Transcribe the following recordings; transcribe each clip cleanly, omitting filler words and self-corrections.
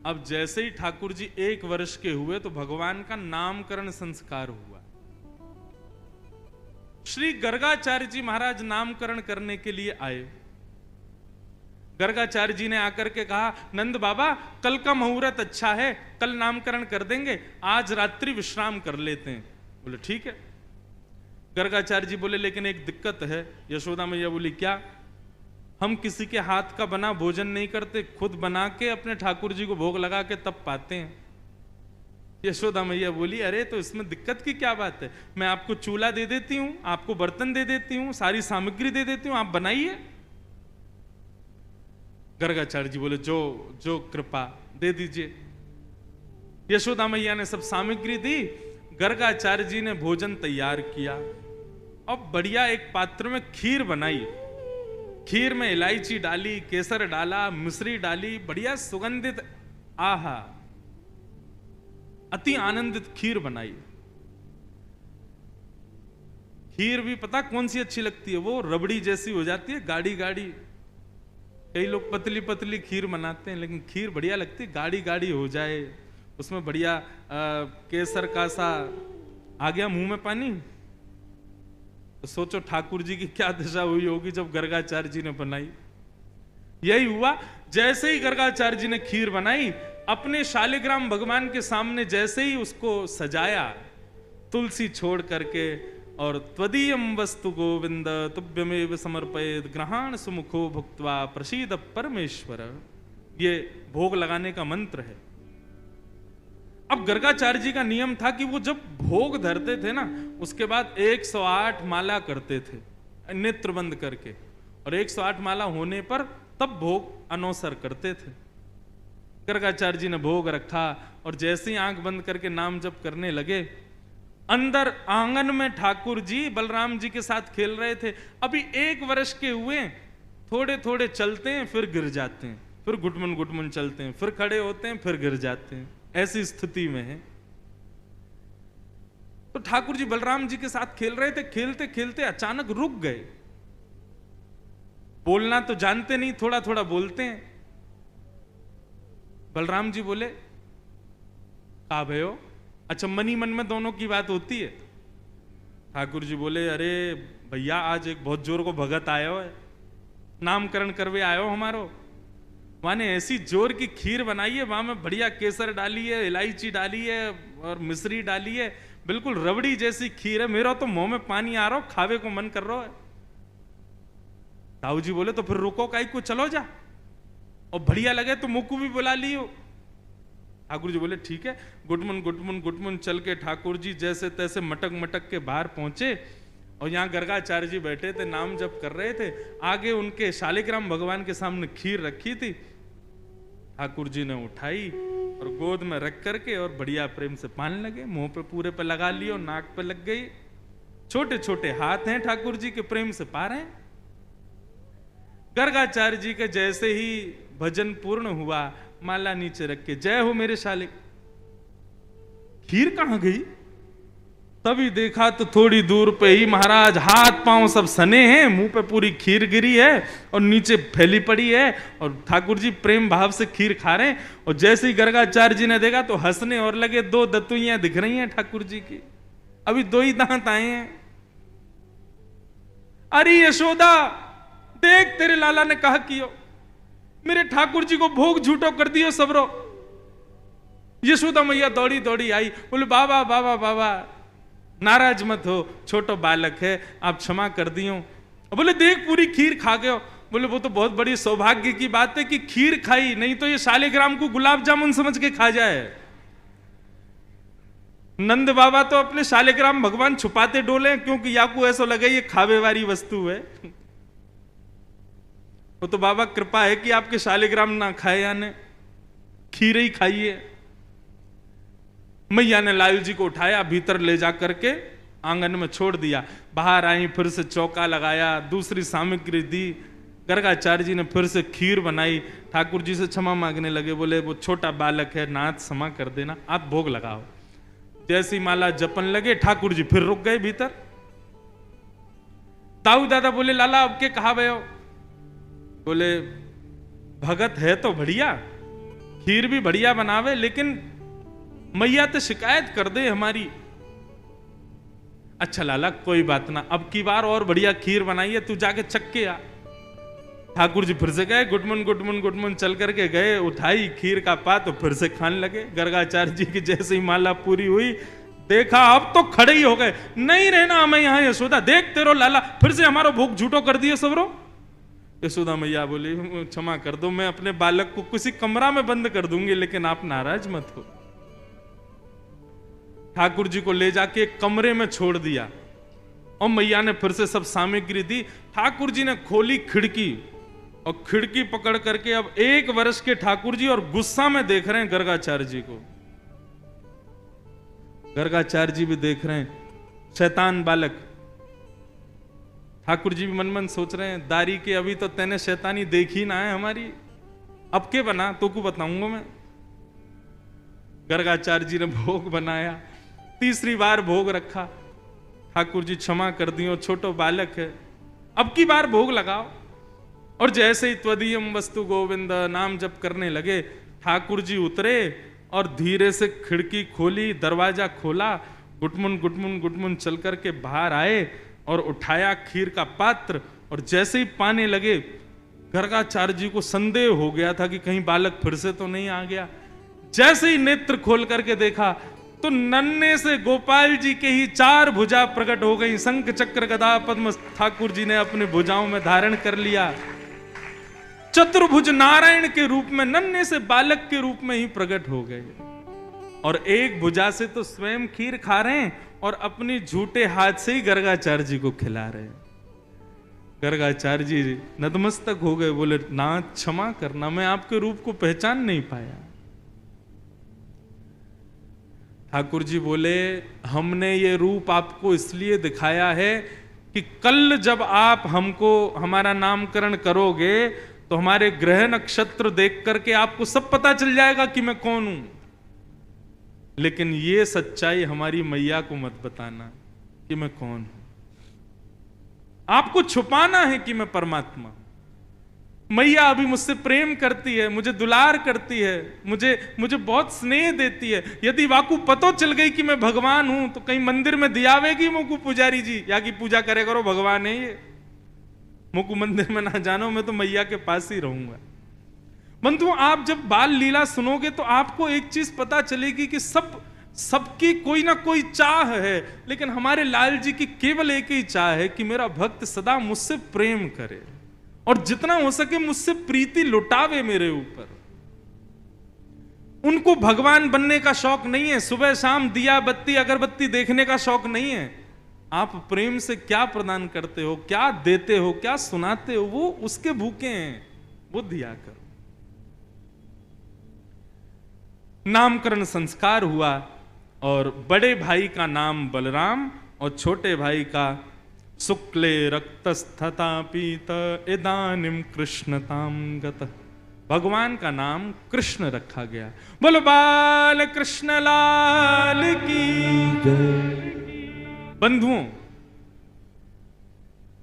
अब जैसे ही ठाकुर जी 1 वर्ष के हुए तो भगवान का नामकरण संस्कार हुआ। श्री गर्गाचार्य जी महाराज नामकरण करने के लिए आए। गर्गाचार्य जी ने आकर के कहा, नंद बाबा कल का मुहूर्त अच्छा है, कल नामकरण कर देंगे, आज रात्रि विश्राम कर लेते हैं। बोले ठीक है। गर्गाचार्य जी बोले लेकिन एक दिक्कत है। यशोदा मैया बोली क्या? हम किसी के हाथ का बना भोजन नहीं करते, खुद बना के अपने ठाकुर जी को भोग लगा के तब पाते हैं। यशोदा मैया बोली अरे तो इसमें दिक्कत की क्या बात है, मैं आपको चूल्हा दे देती हूं, आपको बर्तन दे देती हूं, सारी सामग्री दे देती हूं, आप बनाइए। गर्गाचार्य जी बोले जो जो कृपा दे दीजिए। यशोदा मैया ने सब सामग्री दी, गर्गाचार्य जी ने भोजन तैयार किया और बढ़िया एक पात्र में खीर बनाई। खीर में इलायची डाली, केसर डाला, मिश्री डाली, बढ़िया सुगंधित, आहा अति आनंदित खीर बनाई। खीर भी पता कौन सी अच्छी लगती है, वो रबड़ी जैसी हो जाती है, गाढ़ी गाढ़ी। कई लोग पतली पतली खीर बनाते हैं, लेकिन खीर बढ़िया लगती है, गाढ़ी गाढ़ी हो जाए, उसमें बढ़िया केसर का सा। आ गया मुंह में पानी। तो सोचो ठाकुर जी की क्या दशा हुई होगी जब गर्गाचार्य जी ने बनाई। यही हुआ, जैसे ही गर्गाचार्य जी ने खीर बनाई, अपने शालिग्राम भगवान के सामने जैसे ही उसको सजाया, तुलसी छोड़ करके, और त्वदीयम वस्तु गोविंद तुभ्यमेव समर्पयेत् ग्रहाण सुमुखो भुक्त्वा प्रसीद परमेश्वर, ये भोग लगाने का मंत्र है। अब गर्गाचार्य जी का नियम था कि वो जब भोग धरते थे ना, उसके बाद 108 माला करते थे नेत्र बंद करके, और 108 माला होने पर तब भोग अनौसर करते थे। गर्गाचार्य जी ने भोग रखा और जैसे ही आंख बंद करके नाम जप करने लगे, अंदर आंगन में ठाकुर जी बलराम जी के साथ खेल रहे थे। अभी 1 वर्ष के हुए, थोड़े थोड़े चलते हैं फिर गिर जाते हैं, फिर घुटमुन घुटमुन चलते हैं, फिर खड़े होते हैं, फिर गिर जाते हैं, ऐसी स्थिति में है। तो ठाकुर जी बलराम जी के साथ खेल रहे थे, खेलते खेलते अचानक रुक गए। बोलना तो जानते नहीं, थोड़ा थोड़ा बोलते हैं। बलराम जी बोले का भयो? अच्छा, मन ही मन में दोनों की बात होती है। ठाकुर जी बोले अरे भैया आज एक बहुत जोर को भगत आयो है, नामकरण करवे आयो हमारो, माने ऐसी जोर की खीर बनाई है, वहां में बढ़िया केसर डाली है, इलायची डाली है और मिश्री डाली है, बिल्कुल रबड़ी जैसी खीर है। मेरा तो मुंह में पानी आ रहा हो, खावे को मन कर रहा है। ताऊ जी बोले तो फिर रुको काई को, चलो जा, और बढ़िया लगे तो मुक्कू भी बुला लियो। ठाकुर जी बोले ठीक है। गुटमुन गुटमुन गुटमुन चल के ठाकुर जी जैसे तैसे मटक मटक के बाहर पहुंचे, और यहाँ गर्गाचार्य जी बैठे थे, नाम जप कर रहे थे। आगे उनके शालिग्राम भगवान के सामने खीर रखी थी, ठाकुर जी ने उठाई और गोद में रख करके और बढ़िया प्रेम से पाने लगे। मुंह पे पूरे पे लगा लियो, नाक पे लग गई, छोटे छोटे हाथ हैं ठाकुर जी के, प्रेम से पा रहे हैं। गर्गाचार्य जी के जैसे ही भजन पूर्ण हुआ, माला नीचे रख के जय हो मेरे शालिक, खीर कहां गई? तभी देखा तो थोड़ी दूर पे ही महाराज हाथ पांव सब सने हैं, मुंह पे पूरी खीर गिरी है और नीचे फैली पड़ी है, और ठाकुर जी प्रेम भाव से खीर खा रहे हैं। और जैसे ही गर्गाचार्य जी ने देखा तो हंसने और लगे। 2 दतुइयां दिख रही हैं ठाकुर जी की, अभी 2 ही दांत आए हैं। अरे यशोदा देख, तेरे लाला ने कहा कियो, मेरे ठाकुर जी को भोग झूठो कर दियो सबरो। यशोदा मैया दौड़ी दौड़ी आई, बोले बाबा बाबा बाबा नाराज मत हो, छोटो बालक है, आप क्षमा कर दियो। बोले देख पूरी खीर खा गए हो। बोले वो तो बहुत बड़ी सौभाग्य की बात है कि खीर खाई, नहीं तो ये शालिग्राम को गुलाब जामुन समझ के खा जाए। नंद बाबा तो अपने शालिग्राम भगवान छुपाते डोले, क्योंकि याकू ऐसा लगे ये खावे वाली वस्तु है। वो तो बाबा कृपा है कि आपके शालिग्राम ना खाए, यानी खीर ही खाइए। मैया ने लालू जी को उठाया, भीतर ले जा करके आंगन में छोड़ दिया। बाहर आई, फिर से चौका लगाया, दूसरी सामग्री दी। गर्गाचार्य जी ने फिर से खीर बनाई, ठाकुर जी से क्षमा मांगने लगे। बोले वो छोटा बालक है, नाथ क्षमा कर देना, आप भोग लगाओ। जैसी माला जपन लगे, ठाकुर जी फिर रुक गए भीतर। ताऊ दादा बोले लाला अब के कहा भयो? बोले भगत है तो बढ़िया, खीर भी बढ़िया बनावे, लेकिन मैया तो शिकायत कर दे हमारी। अच्छा लाला कोई बात ना, अब की बार और बढ़िया खीर बनाई है, तू जाके चख के आ। ठाकुर जी फिर से गए, गुडमन गुडमन गुडमन चल करके गए, उठाई खीर का पात तो फिर से खाने लगे। गर्गाचार्य जी की जैसे ही माला पूरी हुई, देखा अब तो खड़े ही हो गए, नहीं रहना हमें यहाँ यशोदा, देख तेरो लाला फिर से हमारा भोग झूठो कर दिए सबरो। यशोदा मैया बोली क्षमा कर दो, मैं अपने बालक को किसी कमरा में बंद कर दूंगी, लेकिन आप नाराज मत हो। ठाकुर जी को ले जाके एक कमरे में छोड़ दिया और मैया ने फिर से सब सामग्री दी। ठाकुर जी ने खोली खिड़की और खिड़की पकड़ करके अब 1 वर्ष के ठाकुर जी और गुस्सा में देख रहे हैं गर्गाचार्य जी को। गर्गाचार्य जी भी देख रहे हैं, शैतान बालक। ठाकुर जी भी मन मन सोच रहे हैं, दारी के अभी तो तेने शैतानी देखी ना है हमारी, अब के बना तो को बताऊंगा मैं। गर्गाचार्य जी ने भोग बनाया, तीसरी बार भोग रखा। ठाकुर जी क्षमा कर दियो, छोटो बालक है, अब की बार भोग लगाओ। और जैसे ही त्वदीयम वस्तु गोविंद नाम जप करने लगे, ठाकुर जी उतरे और धीरे से खिड़की खोली, दरवाजा खोला, गुटमुन गुटमुन गुटमुन चल करके बाहर आए और उठाया खीर का पात्र और जैसे ही पाने लगे, गर्गाचार्य जी को संदेह हो गया था कि कहीं बालक फिर से तो नहीं आ गया। जैसे ही नेत्र खोल करके देखा तो नन्हे से गोपाल जी के ही 4 भुजा प्रकट हो गई। शंख चक्र गदा पद्म ठाकुर जी ने अपने भुजाओं में धारण कर लिया। चतुर्भुज नारायण के रूप में नन्हे से बालक के रूप में ही प्रकट हो गए और एक भुजा से तो स्वयं खीर खा रहे हैं और अपनी झूठे हाथ से ही गर्गाचार्य जी को खिला रहे हैं। गर्गाचार्य जी नतमस्तक हो गए, बोले नाथ क्षमा करना, मैं आपके रूप को पहचान नहीं पाया। ठाकुर जी बोले हमने ये रूप आपको इसलिए दिखाया है कि कल जब आप हमको हमारा नामकरण करोगे तो हमारे ग्रह नक्षत्र देख करके आपको सब पता चल जाएगा कि मैं कौन हूं। लेकिन ये सच्चाई हमारी मैया को मत बताना कि मैं कौन हूं, आपको छुपाना है कि मैं परमात्मा। मैया अभी मुझसे प्रेम करती है, मुझे दुलार करती है, मुझे बहुत स्नेह देती है। यदि वाकू पतो चल गई कि मैं भगवान हूं तो कहीं मंदिर में दियावेगी मुकु पुजारी जी, या की पूजा करे करो भगवान है ये, मुकु मंदिर में ना जानो, मैं तो मैया के पास ही रहूंगा। बंधु आप जब बाल लीला सुनोगे तो आपको एक चीज पता चलेगी कि सबकी कोई ना कोई चाह है, लेकिन हमारे लाल जी की केवल एक ही चाह है कि मेरा भक्त सदा मुझसे प्रेम करे और जितना हो सके मुझसे प्रीति लुटावे मेरे ऊपर। उनको भगवान बनने का शौक नहीं है, सुबह शाम दिया बत्ती अगरबत्ती देखने का शौक नहीं है। आप प्रेम से क्या प्रदान करते हो, क्या देते हो, क्या सुनाते हो, वो उसके भूखे हैं, वो दिया करो। नामकरण संस्कार हुआ और बड़े भाई का नाम बलराम और छोटे भाई का शुक्ले रक्तस्थता पीत इदानिम कृष्णताम गत, भगवान का नाम कृष्ण रखा गया। बोलो बाल कृष्ण लाल की जय। बंधुओं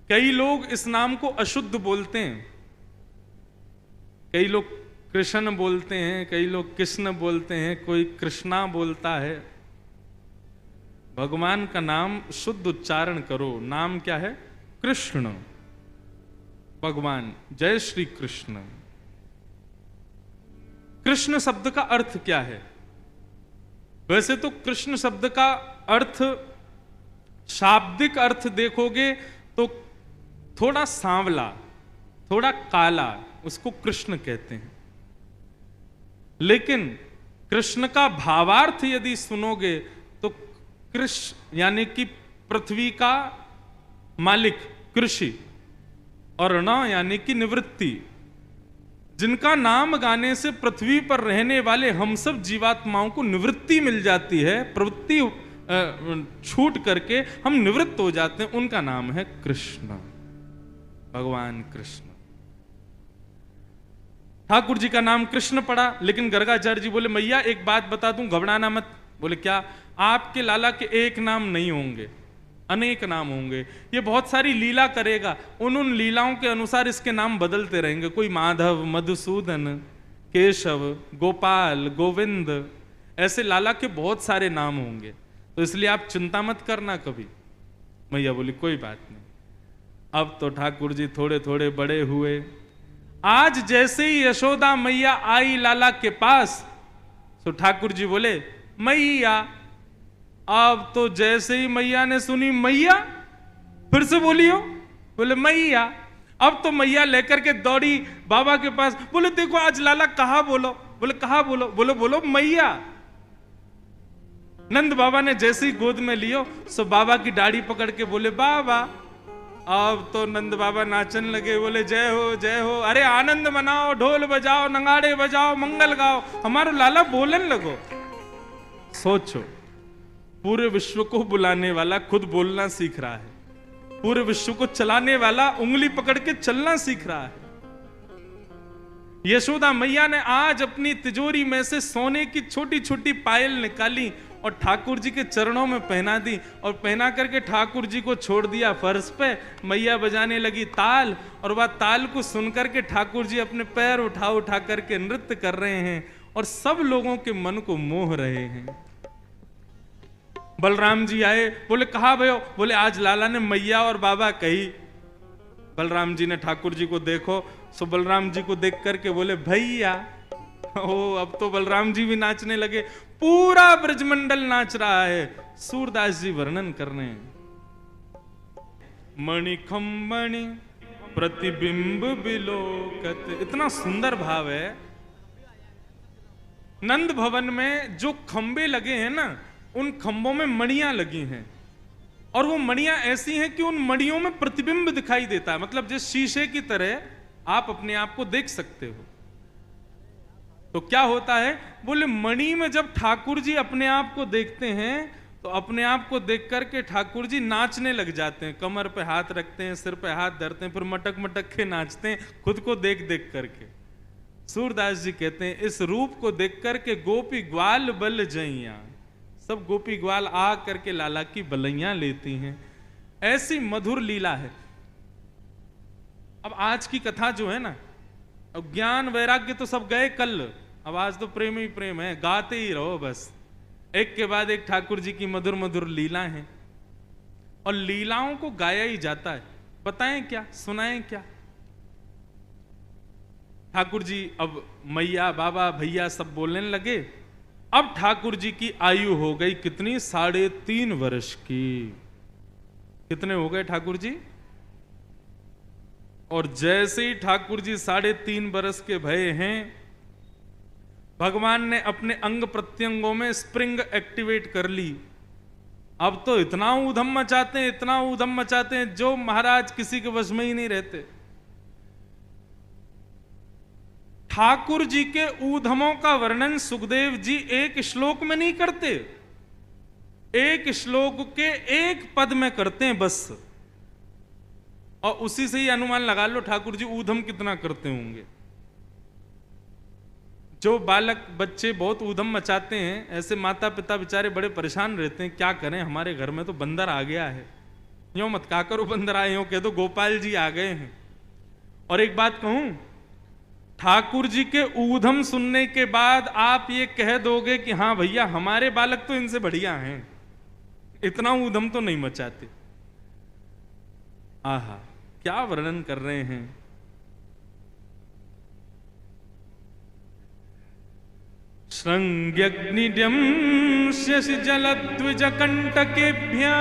कई लोग इस नाम को अशुद्ध बोलते हैं, कई लोग कृष्ण बोलते हैं, कई लोग कृष्ण बोलते हैं, कोई कृष्णा बोलता है। भगवान का नाम शुद्ध उच्चारण करो। नाम क्या है? कृष्ण, भगवान, जय श्री कृष्ण। कृष्ण शब्द का अर्थ क्या है? वैसे तो कृष्ण शब्द का अर्थ, शाब्दिक अर्थ देखोगे तो थोड़ा सांवला, थोड़ा काला, उसको कृष्ण कहते हैं। लेकिन कृष्ण का भावार्थ यदि सुनोगे तो कृष्ण यानी कि पृथ्वी का मालिक, कृषि, और ण यानी कि निवृत्ति। जिनका नाम गाने से पृथ्वी पर रहने वाले हम सब जीवात्माओं को निवृत्ति मिल जाती है, प्रवृत्ति छूट करके हम निवृत्त हो जाते हैं, उनका नाम है कृष्ण, भगवान कृष्ण। ठाकुर जी का नाम कृष्ण पड़ा, लेकिन गर्गाचार्य जी बोले मैया एक बात बता दूं, घबराना मत। बोले क्या? आपके लाला के एक नाम नहीं होंगे, अनेक नाम होंगे। ये बहुत सारी लीला करेगा, उन लीलाओं के अनुसार इसके नाम बदलते रहेंगे। कोई माधव, मधुसूदन, केशव, गोपाल, गोविंद, ऐसे लाला के बहुत सारे नाम होंगे, तो इसलिए आप चिंता मत करना कभी। मैया बोली कोई बात नहीं। अब तो ठाकुर जी थोड़े थोड़े बड़े हुए। आज जैसे ही यशोदा मैया आई लाला के पास, तो ठाकुर जी बोले मैया। अब तो जैसे ही मैया ने सुनी मैया, फिर से बोलियो, बोले मैया। अब तो मैया लेकर के दौड़ी बाबा के पास, बोले देखो आज लाला कहा बोलो, बोले कहा बोलो, बोलो बोलो मैया। नंद बाबा ने जैसे ही गोद में लियो, सो बाबा की दाढ़ी पकड़ के बोले बाबा। अब तो नंद बाबा नाचन लगे, बोले जय हो जय हो, अरे आनंद मनाओ, ढोल बजाओ, नगाड़े बजाओ, मंगल गाओ, हमारा लाला बोलन लगो। सोचो, पूरे विश्व को बुलाने वाला खुद बोलना सीख रहा है, पूरे विश्व को चलाने वाला उंगली पकड़ के चलना सीख रहा है। यशोदा मैया ने आज अपनी तिजोरी में से सोने की छोटी छोटी पायल निकाली और ठाकुर जी के चरणों में पहना दी, और पहना करके ठाकुर जी को छोड़ दिया फर्श पे। मैया बजाने लगी ताल, और वह ताल को सुनकर के ठाकुर जी अपने पैर उठा उठा करके नृत्य कर रहे हैं और सब लोगों के मन को मोह रहे हैं। बलराम जी आए, बोले कहा भयो, बोले आज लाला ने मैया और बाबा कही। बलराम जी ने ठाकुर जी को देखो, सो बलराम जी को देख करके बोले भैया। ओ अब तो बलराम जी भी नाचने लगे, पूरा ब्रजमंडल नाच रहा है। सूरदास जी वर्णन कर रहे हैं, मणिखंबणि प्रतिबिंब बिलोकत, इतना सुंदर भाव है। नंद भवन में जो खंबे लगे हैं ना, उन खंबों में मणियां लगी हैं, और वो मणियां ऐसी हैं कि उन मणियों में प्रतिबिंब दिखाई देता है, मतलब जिस शीशे की तरह आप अपने आप को देख सकते हो। तो क्या होता है, बोले मणि में जब ठाकुर जी अपने आप को देखते हैं, तो अपने आप को देख करके ठाकुर जी नाचने लग जाते हैं, कमर पे हाथ रखते हैं, सिर पे हाथ धरते हैं, फिर मटक मटक के नाचते हैं खुद को देख देख करके। सूरदास जी कहते हैं इस रूप को देख करके गोपी ग्वाल बल जइया, सब गोपी ग्वाल आ करके लाला की बलैया लेती हैं। ऐसी मधुर लीला है। अब आज की कथा जो है ना, अब ज्ञान वैराग्य तो सब गए कल, अब आज तो प्रेम ही प्रेम है, गाते ही रहो बस, एक के बाद एक ठाकुर जी की मधुर मधुर लीला है, और लीलाओं को गाया ही जाता है। बताएं क्या, सुनाएं क्या। ठाकुर जी अब मैया बाबा भैया सब बोलने लगे। अब ठाकुर जी की आयु हो गई कितनी, 3.5 वर्ष की। कितने हो गए ठाकुर जी? और जैसे ही ठाकुर जी 3.5 वर्ष के भये हैं, भगवान ने अपने अंग प्रत्यंगों में स्प्रिंग एक्टिवेट कर ली। अब तो इतना ऊधम मचाते हैं, इतना ऊधम मचाते हैं, जो महाराज किसी के वश में ही नहीं रहते। ठाकुर जी के ऊधमों का वर्णन सुखदेव जी एक श्लोक में नहीं करते, एक श्लोक के एक पद में करते हैं बस, और उसी से ही अनुमान लगा लो ठाकुर जी ऊधम कितना करते होंगे। जो बालक बच्चे बहुत ऊधम मचाते हैं, ऐसे माता पिता बेचारे बड़े परेशान रहते हैं, क्या करें हमारे घर में तो बंदर आ गया है। यूं मत कहा करो बंदर आए हो, कह दो गोपाल जी आ गए हैं। और एक बात कहूं, ठाकुर जी के ऊधम सुनने के बाद आप ये कह दोगे कि हाँ भैया हमारे बालक तो इनसे बढ़िया हैं, इतना ऊधम तो नहीं मचाते। आहा क्या वर्णन कर रहे हैं। श्रृंग्यग्निड्यं शशि जलद्विज कंटकेभ्य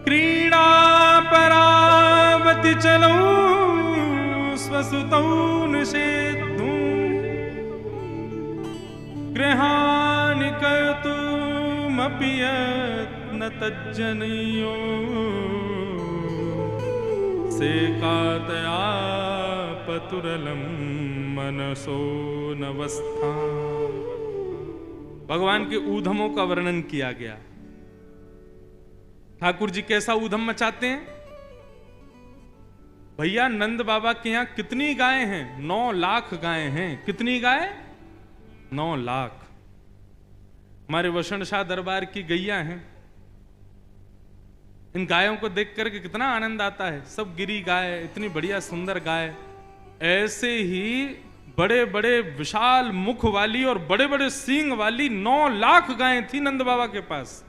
क्रीडा परावति चलो स्वसुतौ निषेद्धुं गृहाणि कर्तुमपि यत्न तज्जनयो सेकातया पतुरलम मनसो नवस्था। भगवान के ऊधमों का वर्णन किया गया। ठाकुर जी कैसा ऊधम मचाते हैं। भैया नंद बाबा के यहां कितनी गायें हैं? 9 लाख गायें हैं। कितनी गाय? 9 लाख। हमारे वसंत शाह दरबार की गैया हैं। इन गायों को देख करके कितना आनंद आता है। सब गिरी गाय, इतनी बढ़िया सुंदर गाय, ऐसे ही बड़े बड़े विशाल मुख वाली और बड़े बड़े सींग वाली 9 लाख गायें थी नंद बाबा के पास।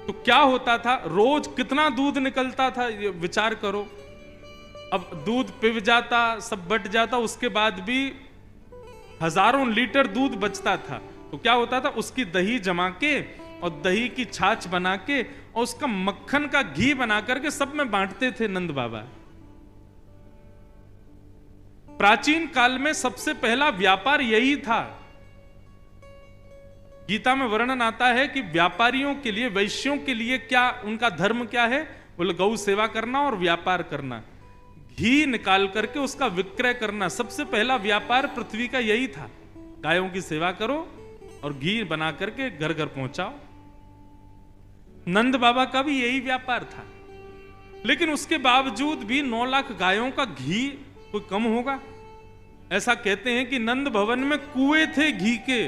तो क्या होता था, रोज कितना दूध निकलता था, ये विचार करो। अब दूध पिव जाता, सब बट जाता, उसके बाद भी हजारों लीटर दूध बचता था। तो क्या होता था, उसकी दही जमा के और दही की छाछ बना के और उसका मक्खन का घी बना करके सब में बांटते थे नंद बाबा। प्राचीन काल में सबसे पहला व्यापार यही था। गीता में वर्णन आता है कि व्यापारियों के लिए, वैश्यों के लिए क्या उनका धर्म क्या है, बोले गौ सेवा करना और व्यापार करना, घी निकाल करके उसका विक्रय करना। सबसे पहला व्यापार पृथ्वी का यही था, गायों की सेवा करो और घी बना करके घर घर पहुंचाओ। नंद बाबा का भी यही व्यापार था। लेकिन उसके बावजूद भी 9 लाख गायों का घी कोई कम होगा? ऐसा कहते हैं कि नंद भवन में कुएं थे घी के,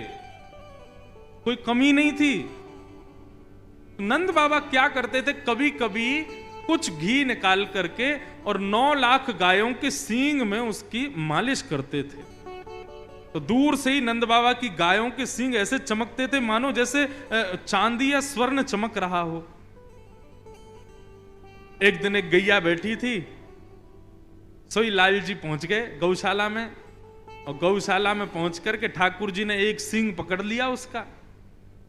कोई कमी नहीं थी। नंद बाबा क्या करते थे, कभी कभी कुछ घी निकाल करके और 9 लाख गायों के सींग में उसकी मालिश करते थे। तो दूर से ही नंद बाबा की गायों के सींग ऐसे चमकते थे मानो जैसे चांदी या स्वर्ण चमक रहा हो। एक दिन एक गैया बैठी थी, सोई लाल जी पहुंच गए गौशाला में, और गौशाला में पहुंच करके ठाकुर जी ने एक सींग पकड़ लिया उसका,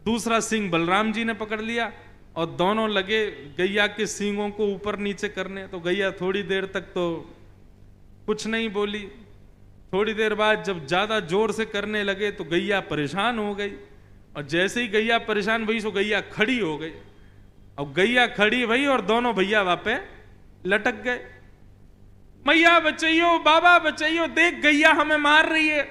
दूसरा सींग बलराम जी ने पकड़ लिया और दोनों लगे गैया के सींगों को ऊपर नीचे करने। तो गैया थोड़ी देर तक तो कुछ नहीं बोली। थोड़ी देर बाद जब ज्यादा जोर से करने लगे तो गैया परेशान हो गई, और जैसे ही गैया परेशान हुई तो गैया खड़ी हो गई। अब गैया खड़ी भई और दोनों भैया वहां पे लटक गए। मैया बचाइयो, बाबा बचाइयो, देख गैया हमें मार रही है।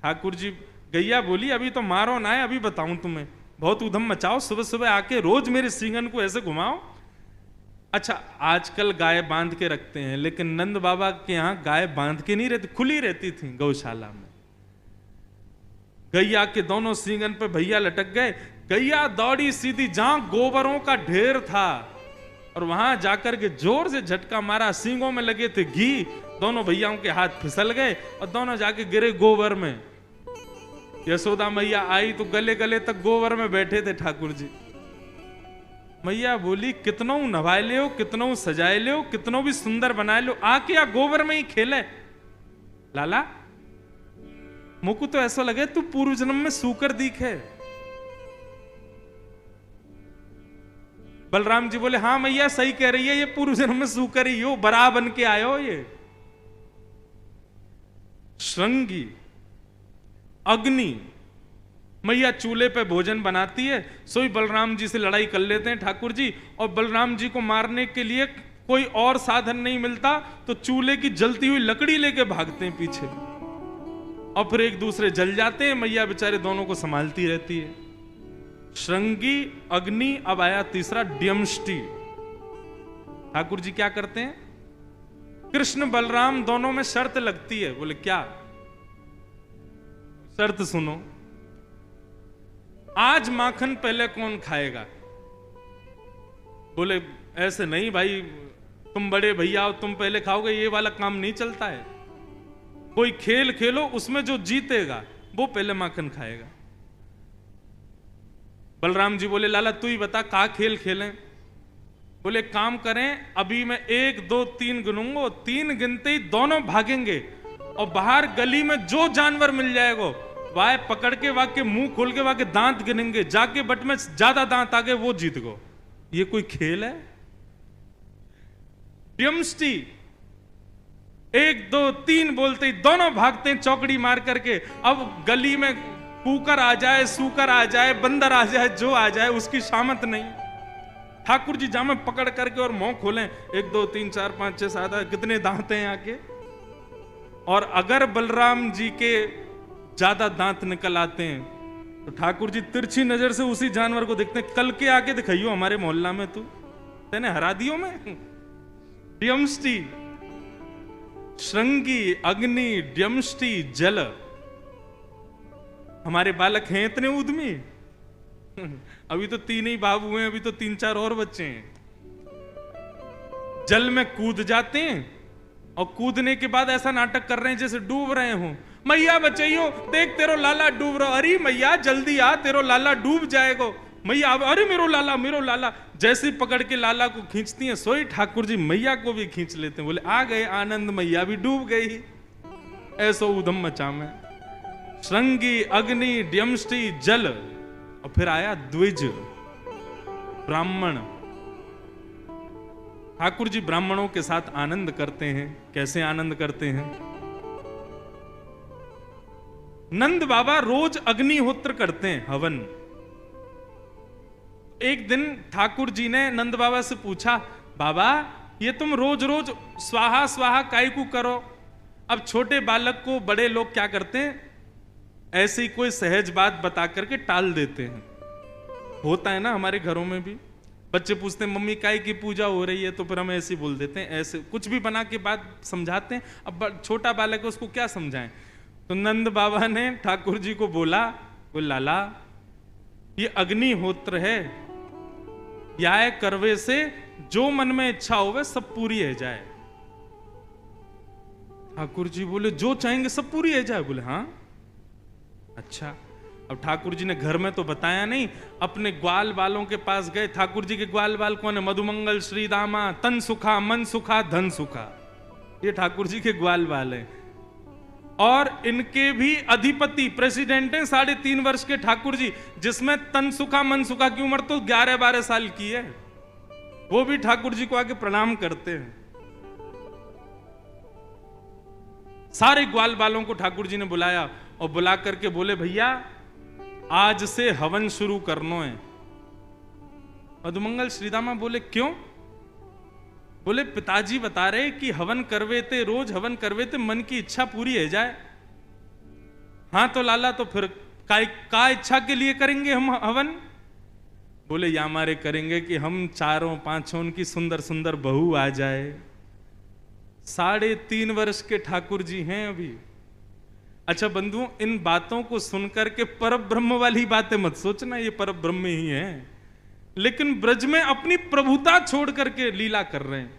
ठाकुर जी, गैया बोली अभी तो मारो ना है, अभी बताऊं तुम्हें, बहुत उधम मचाओ, सुबह सुबह आके रोज मेरे सींगन को ऐसे घुमाओ। अच्छा, आजकल गाय बांध के रखते हैं, लेकिन नंद बाबा के यहां गाय बांध के नहीं रहती, खुली रहती थी गौशाला में। गैया के दोनों सींगन पे भैया लटक गए। गैया दौड़ी सीधी जहां गोबरों का ढेर था और वहां जाकर के जोर से झटका मारा, सींगों में लगे थे घी, दोनों भैयाओं के हाथ फिसल गए और दोनों जाके गिरे गोबर में। यशोदा मैया आई तो गले गले तक गोबर में बैठे थे ठाकुर जी। मैया बोली कितनों नवाए ले हो, कितनों सजाए ले हो, कितनों भी सुंदर बनाए लो, आके या गोबर में ही खेले। लाला मुझको तो ऐसा लगे तू पूर्व जन्म में सूकर दिखे। बलराम जी बोले हाँ मैया सही कह रही है, ये पूर्व जन्म में सूकर ही हो, बरा बन के आयो। ये श्रृंगी अग्नि मैया चूल्हे पे भोजन बनाती है, सोई बलराम जी से लड़ाई कर लेते हैं ठाकुर जी, और बलराम जी को मारने के लिए कोई और साधन नहीं मिलता तो चूल्हे की जलती हुई लकड़ी लेके भागते हैं पीछे, और फिर एक दूसरे जल जाते हैं। मैया बेचारे दोनों को संभालती रहती है। श्रृंगी अग्नि, अब आया तीसरा ड्यमष्टि। ठाकुर जी क्या करते हैं, कृष्ण बलराम दोनों में शर्त लगती है। बोले क्या शर्त सुनो, आज माखन पहले कौन खाएगा? बोले ऐसे नहीं भाई, तुम बड़े भैया हो, तुम पहले खाओगे, ये वाला काम नहीं चलता है। कोई खेल खेलो, उसमें जो जीतेगा वो पहले माखन खाएगा। बलराम जी बोले लाला तू ही बता का खेल खेलें? बोले काम करें, अभी मैं 1 2 3 गिनूंगा, 3 गिनते ही दोनों भागेंगे और बाहर गली में जो जानवर मिल जाएगा वाह पकड़ के वहां के मुंह खोल के वहां के दांत गिनेंगे, जाके बट में ज्यादा दांत आ गए वो जीत गो। ये कोई खेल है? ड्यमष्टि 1 2 3 बोलते ही दोनों भागते हैं चौकड़ी मार करके। अब गली में कुकर आ जाए, सूकर आ जाए, बंदर आ जाए, जो आ जाए उसकी शामत नहीं। ठाकुर जी जामे पकड़ करके और मुंह खोलें, 1 2 3 4 5 6 7 8 कितने दांत हैं आके। और अगर बलराम जी के ज्यादा दांत निकल आते हैं तो ठाकुर जी तिरछी नजर से उसी जानवर को देखते हैं, कल के आके दिखाइयो हमारे मोहल्ला में तू तेने हरा दियो में। ड्यमष्टि श्रृंगी अग्नि ड्यमष्टि जल। हमारे बालक हैं इतने उद्यमी? अभी तो 3 ही बाबू हैं, अभी तो 3 4 और बच्चे हैं। जल में कूद जाते हैं और कूदने के बाद ऐसा नाटक कर रहे हैं जैसे डूब रहे हो। मैया बचाइयो, देख तेरो लाला डूब रहा। अरे मैया जल्दी आ, तेरो लाला डूब जाएगा। मैया अरे मेरो लाला, मेरो लाला। जैसे पकड़ के लाला को खींचती हैं, सोई ठाकुर जी मैया को भी खींच लेते हैं। बोले आ गए आनंद, मैया भी डूब गई। ऐसो उधम मचा में श्रृंगी अग्नि ड्यमष्टि जल, और फिर आया द्विज ब्राह्मण। ठाकुर जी ब्राह्मणों के साथ आनंद करते हैं। कैसे आनंद करते हैं? नंद बाबा रोज अग्निहोत्र करते हैं, हवन। एक दिन ठाकुर जी ने नंद बाबा से पूछा, बाबा ये तुम रोज रोज स्वाहा स्वाहा काहे को करो? अब छोटे बालक को बड़े लोग क्या करते हैं, ऐसे ही कोई सहज बात बता करके टाल देते हैं। होता है ना हमारे घरों में भी, बच्चे पूछते हैं मम्मी काय की पूजा हो रही है, तो फिर हम ऐसे बोल देते हैं, ऐसे कुछ भी बना के बात समझाते हैं। अब छोटा बालक है, उसको क्या समझाएं? तो नंद बाबा ने ठाकुर जी को बोला, वो लाला ये अग्निहोत्र है, या करवे से जो मन में इच्छा होवे सब पूरी है जाए। ठाकुर जी बोले जो चाहेंगे सब पूरी है जाए? बोले हाँ। अच्छा, अब ठाकुर जी ने घर में तो बताया नहीं, अपने ग्वाल बालों के पास गए। ठाकुर जी के ग्वाल बाल कौन है? मधुमंगल, श्रीदामा, तन सुखा, मन सुखा, धन सुखा, ये ठाकुर जी के ग्वाल बाल है। और इनके भी अधिपति प्रेसिडेंट हैं 3.5 वर्ष के ठाकुर जी, जिसमें तन सुखा मन सुखा की उम्र तो 11-12 साल की है। वो भी ठाकुर जी को आके प्रणाम करते हैं। सारे ग्वाल बालों को ठाकुर जी ने बुलाया और बुला करके बोले भैया आज से हवन शुरू करना है। मधुमंगल श्रीदामा बोले क्यों? बोले पिताजी बता रहे कि हवन करवे थे, रोज हवन करवे थे, मन की इच्छा पूरी है जाए। हाँ तो लाला तो फिर का इच्छा के लिए करेंगे हम हवन? बोले या हमारे करेंगे कि हम 4-5 उनकी सुंदर सुंदर बहू आ जाए। 3.5 वर्ष के ठाकुर जी हैं अभी। अच्छा बंधुओं, इन बातों को सुनकर के परब्रह्म वाली बातें मत सोचना, ये परब्रह्म ही है, लेकिन ब्रज में अपनी प्रभुता छोड़ करके लीला कर रहे हैं।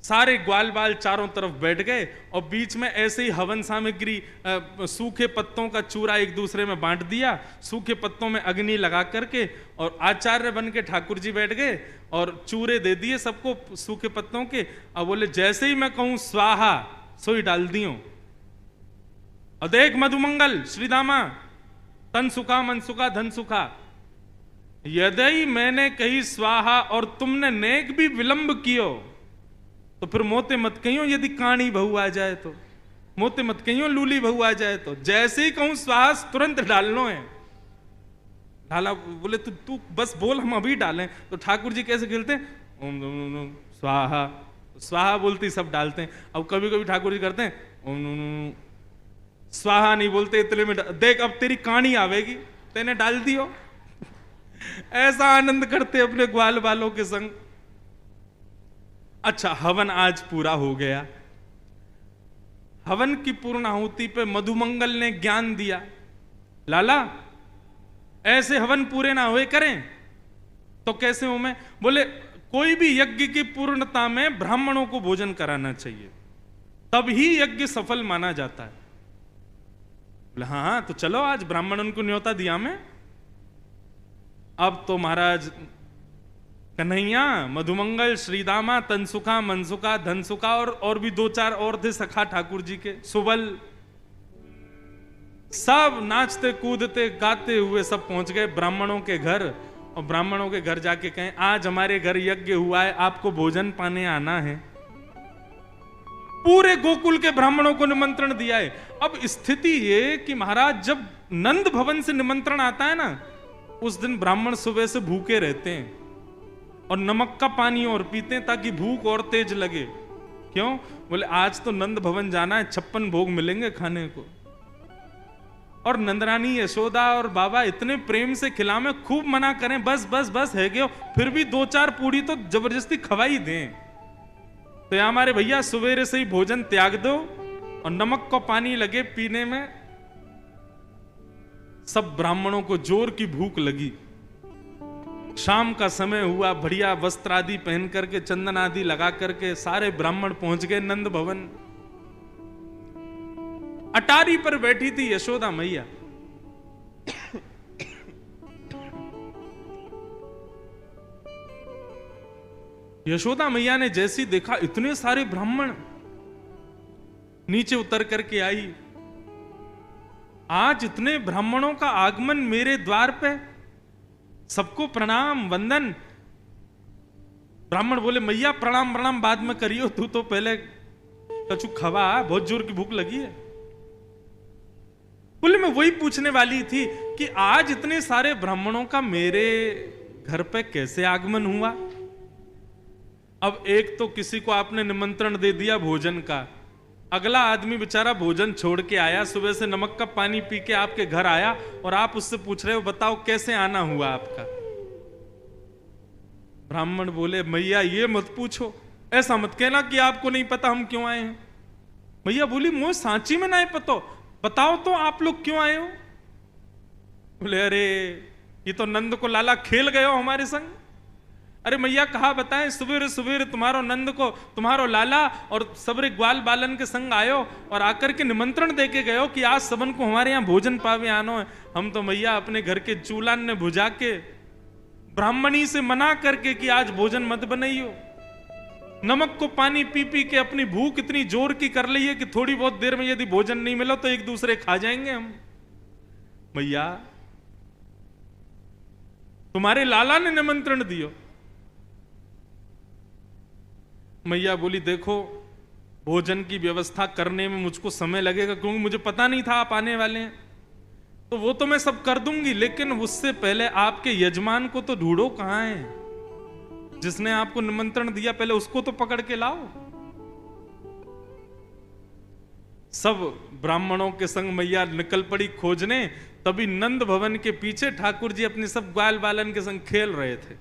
सारे ग्वाल बाल चारों तरफ बैठ गए और बीच में ऐसे ही हवन सामग्री, सूखे पत्तों का चूरा एक दूसरे में बांट दिया, सूखे पत्तों में अग्नि लगा करके, और आचार्य बन के ठाकुर जी बैठ गए और चूरे दे दिए सबको सूखे पत्तों के। और बोले जैसे ही मैं कहूं स्वाहा सोई डाल दियो। और देख मधुमंगल श्रीदामा, तन सुखा मन सुखा धन सुखा, यदि मैंने कही स्वाहा और तुमने नेक भी विलंब कियो तो फिर मोते मत कहियो यदि काणी बहू आ जाए तो, मोते मत कहियो लूली बहू आ जाए तो, जैसे ही कहूं स्वाहा तुरंत डालनो है। लाला बोले तू बस बोल हम अभी डालें। तो ठाकुर जी कैसे खेलते हैं, ओम स्वाहा, स्वाहा बोलते सब डालते हैं। अब कभी कभी ठाकुर जी करते हैं ओम स्वाहा नहीं बोलते, इतने में देख अब तेरी काणी आवेगी, तेने डाल दियो। ऐसा आनंद करते अपने ग्वाल बालों के संग। अच्छा हवन आज पूरा हो गया। हवन की पूर्णाहुति पे मधुमंगल ने ज्ञान दिया, लाला ऐसे हवन पूरे ना हुए करें तो कैसे हो? मैं बोले कोई भी यज्ञ की पूर्णता में ब्राह्मणों को भोजन कराना चाहिए, तब ही यज्ञ सफल माना जाता है। बोले हाँ हाँ तो चलो आज ब्राह्मणों को न्योता दिया मैं। अब तो महाराज कन्हैया, मधुमंगल, श्रीदामा, तनसुखा, मनसुखा, धनसुखा और भी 2-4 और थे सखा ठाकुर जी के, सुबल, सब नाचते कूदते गाते हुए सब पहुंच गए ब्राह्मणों के घर। और ब्राह्मणों के घर जाके कहें आज हमारे घर यज्ञ हुआ है, आपको भोजन पाने आना है। पूरे गोकुल के ब्राह्मणों को निमंत्रण दिया है। अब स्थिति ये कि महाराज जब नंद भवन से निमंत्रण आता है ना, उस दिन ब्राह्मण सुबह से भूखे रहते हैं और नमक का पानी और पीते हैं ताकि भूख और तेज लगे। क्यों? बोले आज तो नंद भवन जाना है, 56 भोग मिलेंगे खाने को। और नंदरानी यशोदा और बाबा इतने प्रेम से खिलावे, खूब मना करें बस बस बस है गयो, फिर भी 2-4 पूड़ी तो जबरदस्ती खवाई दें। तो या हमारे भैया सवेरे से ही भोजन त्याग दो और नमक को पानी लगे पीने में। सब ब्राह्मणों को जोर की भूख लगी। शाम का समय हुआ, बढ़िया वस्त्र आदि पहन करके, चंदन आदि लगा करके सारे ब्राह्मण पहुंच गए नंद भवन। अटारी पर बैठी थी यशोदा मैया। यशोदा मैया ने जैसी देखा इतने सारे ब्राह्मण, नीचे उतर करके आई। आज इतने ब्राह्मणों का आगमन मेरे द्वार पे, सबको प्रणाम वंदन। ब्राह्मण बोले मैया प्रणाम प्रणाम बाद में करियो, तू तो पहले कछु खवा, बहुत जोर की भूख लगी है। बोले मैं वही पूछने वाली थी कि आज इतने सारे ब्राह्मणों का मेरे घर पे कैसे आगमन हुआ। अब एक तो किसी को आपने निमंत्रण दे दिया भोजन का, अगला आदमी बेचारा भोजन छोड़ के आया, सुबह से नमक का पानी पी के आपके घर आया और आप उससे पूछ रहे हो बताओ कैसे आना हुआ आपका। ब्राह्मण बोले मैया ये मत पूछो, ऐसा मत कहना कि आपको नहीं पता हम क्यों आए हैं। मैया बोली मुझे सांची में नहीं पता, बताओ तो आप लोग क्यों आए हो। बोले अरे ये तो नंद को लाला खेल गए हो हमारे संग। अरे मैया कहा बताएं, सवेरे सवेरे तुम्हारो नंद को तुम्हारो लाला और सबरे ग्वाल बालन के संग आयो और आकर के निमंत्रण दे के गयो कि आज सबन को हमारे यहाँ भोजन पावे आनो है। हम तो मैया अपने घर के चूल्हान ने बुझा के ब्राह्मणी से मना करके कि आज भोजन मत बनाइयो। नमक को पानी पी पी के अपनी भूख इतनी जोर की कर ली है कि थोड़ी बहुत देर में यदि भोजन नहीं मिला तो एक दूसरे खा जाएंगे हम। मैया तुम्हारे लाला ने निमंत्रण दियो। मैया बोली देखो भोजन की व्यवस्था करने में मुझको समय लगेगा, क्योंकि मुझे पता नहीं था आप आने वाले हैं, तो वो तो मैं सब कर दूंगी, लेकिन उससे पहले आपके यजमान को तो ढूंढो कहां है, जिसने आपको निमंत्रण दिया पहले उसको तो पकड़ के लाओ। सब ब्राह्मणों के संग मैया निकल पड़ी खोजने। तभी नंद भवन के पीछे ठाकुर जी अपने सब ग्वाल बालन के संग खेल रहे थे।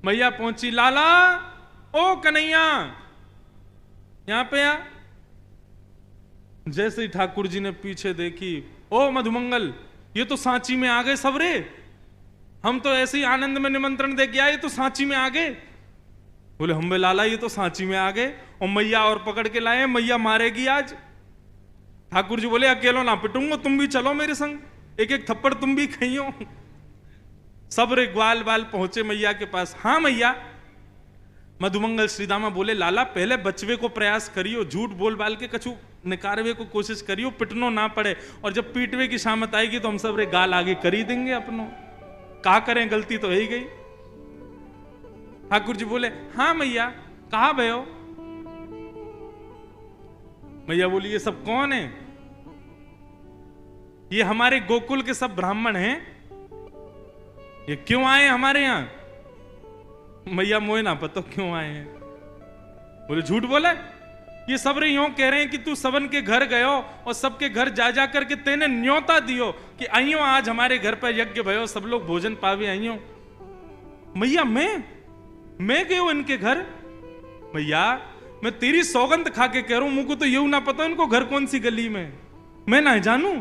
मैया पहुंची, लाला ओ कन्हैया यहां पे आ। जैसे ही ठाकुर जी ने पीछे देखी, ओ मधुमंगल ये तो सांची में आ गए सबरे, हम तो ऐसे ही आनंद में निमंत्रण दे के आए, तो सांची में आ गए। बोले हम लाला ये तो सांची में आ गए, और मैया और पकड़ के लाए, मैया मारेगी आज। ठाकुर जी बोले अकेलो ना पिटूंगा, तुम भी चलो मेरे संग, एक एक थप्पड़ तुम भी खाइयो। सब रे ग्वाल बाल पहुंचे मैया के पास। हाँ मैया। मधुमंगल श्रीदामा बोले लाला पहले बचवे को प्रयास करियो, झूठ बोल बाल के कछु निकारवे को कोशिश करियो, पिटनो ना पड़े, और जब पीटवे की शामत आएगी तो हम सब रे गाल आगे कर ही देंगे अपनों, का करें गलती तो ही गई। ठाकुर जी बोले हाँ मैया कहा भयो। मैया बोली ये सब कौन है। ये हमारे गोकुल के सब ब्राह्मण हैं, ये क्यों आए हमारे यहां। मैया मोए ना पता क्यों आए हैं। बोले झूठ बोले, ये सब रे यूं कह रहे हैं कि तू सबन के घर गयो और सबके घर जा जा करके तेने न्योता दियो कि आइयो आज हमारे घर पर यज्ञ भयो, सब लोग भोजन पावे आइयो। मैया मैं गयो इनके घर। मैया मैं तेरी सौगंध खा के कह रहा हूं, मुझको तो यूं ना पता इनको घर कौन सी गली में, मैं ना जानू।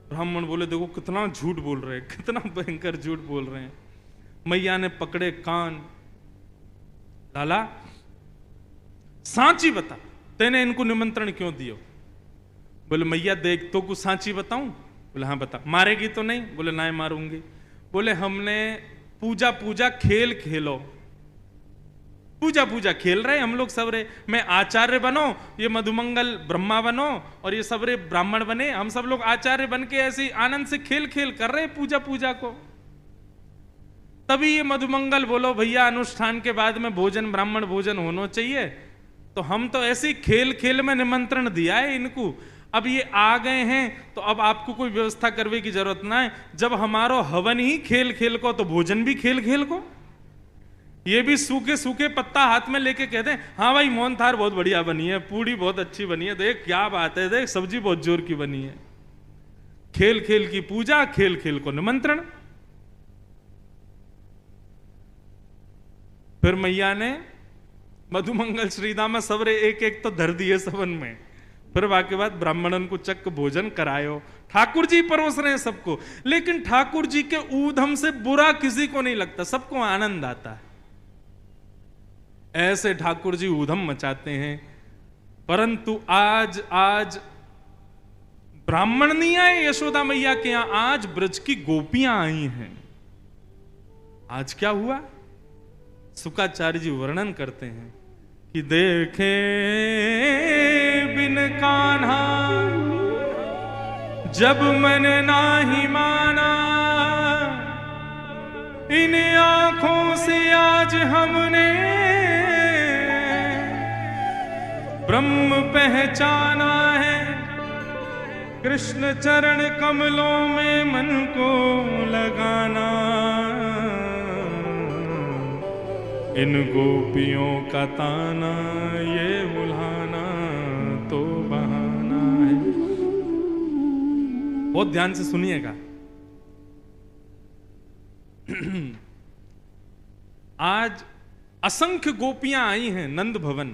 ब्राह्मण बोले देखो कितना झूठ बोल रहे हैं, कितना भयंकर झूठ बोल रहे हैं। मैया ने पकड़े कान, लाला सांची बता तेने इनको निमंत्रण क्यों दियो। बोले मैया देख तो कुछ सांची बताऊं। बोले हाँ बता। मारेगी तो नहीं। बोले ना मारूंगी। बोले हमने पूजा पूजा खेल खेलो, पूजा पूजा खेल रहे हम लोग सब रे, मैं आचार्य बनो, ये मधुमंगल ब्रह्मा बनो और ये सब रे ब्राह्मण बने, हम सब लोग आचार्य बन के ऐसे आनंद से खेल खेल कर रहे पूजा पूजा को। तभी ये मधुमंगल बोलो भैया अनुष्ठान के बाद में भोजन ब्राह्मण भोजन होना चाहिए, तो हम तो ऐसे ही खेल खेल में निमंत्रण दिया है इनको, अब ये आ गए हैं तो अब आपको कोई व्यवस्था करने की जरूरत ना है। जब हमारो हवन ही खेल खेल को तो भोजन भी खेल खेल को। ये भी सूखे सूखे पत्ता हाथ में लेके कहते हैं हाँ भाई मोहन थार बहुत बढ़िया बनी है, पूड़ी बहुत अच्छी बनी है, देख क्या बात है, देख सब्जी बहुत जोर की बनी है। खेल खेल की पूजा, खेल खेल को निमंत्रण। फिर मैया ने मधुमंगल श्रीदामा सबरे एक एक तो धर दिए सबन में। फिर वाके बाद ब्राह्मणन को चक्क भोजन करायो। ठाकुर जी परोस रहे हैं सबको, लेकिन ठाकुर जी के ऊधम से बुरा किसी को नहीं लगता, सबको आनंद आता है। ऐसे ठाकुर जी ऊधम मचाते हैं। परंतु आज ब्राह्मण नहीं आए यशोदा मैया के यहां, आज ब्रज की गोपियां आई हैं। आज क्या हुआ? शुकाचार्य जी वर्णन करते हैं कि देखे बिन कान्हा जब मन नाही माना, इन आंखों से आज हमने ब्रह्म पहचाना है। कृष्ण चरण कमलों में मन को लगाना, इन गोपियों का ताना ये बुलाना तो बहाना है। बहुत ध्यान से सुनिएगा। आज असंख्य गोपियां आई हैं नंद भवन।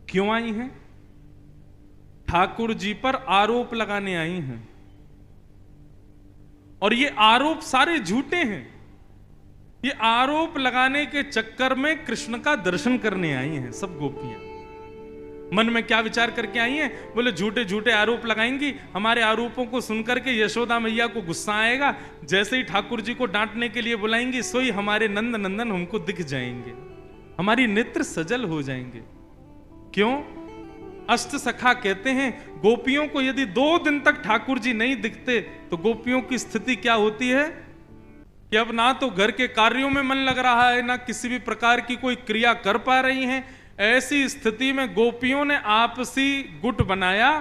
क्यों आई हैं? ठाकुर जी पर आरोप लगाने आई हैं, और ये आरोप सारे झूठे हैं। ये आरोप लगाने के चक्कर में कृष्ण का दर्शन करने आई हैं सब गोपियां। मन में क्या विचार करके आई हैं? बोले झूठे झूठे आरोप लगाएंगी, हमारे आरोपों को सुनकर के यशोदा मैया को गुस्सा आएगा, जैसे ही ठाकुर जी को डांटने के लिए बुलाएंगी सोई हमारे नंद नंदन हमको दिख जाएंगे, हमारी नेत्र सजल हो जाएंगे। क्यों? अष्ट सखा कहते हैं गोपियों को यदि 2 दिन तक ठाकुर जी नहीं दिखते तो गोपियों की स्थिति क्या होती है कि अब ना तो घर के कार्यों में मन लग रहा है, ना किसी भी प्रकार की कोई क्रिया कर पा रही हैं। ऐसी स्थिति में गोपियों ने आपसी गुट बनाया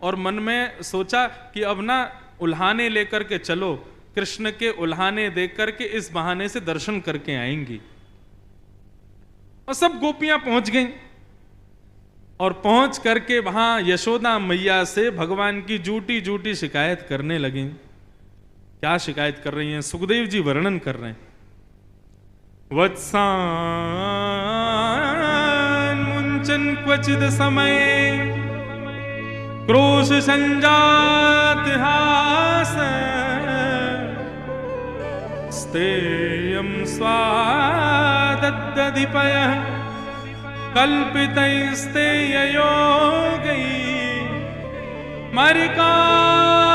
और मन में सोचा कि अब ना उल्हाने लेकर के चलो, कृष्ण के उल्हाने देख करके इस बहाने से दर्शन करके आएंगी। और सब गोपियां पहुंच गईं और पहुंच करके वहां यशोदा मैया से भगवान की झूठी झूठी शिकायत करने लगी। क्या शिकायत कर रही हैं? सुखदेव जी वर्णन कर रहे हैं। वत्सान मुंचन क्वचिद समय क्रोश संजात हास, स्तेयं स्वादद्दधिपयः कल्पितैस्तेययोगै मरिकान्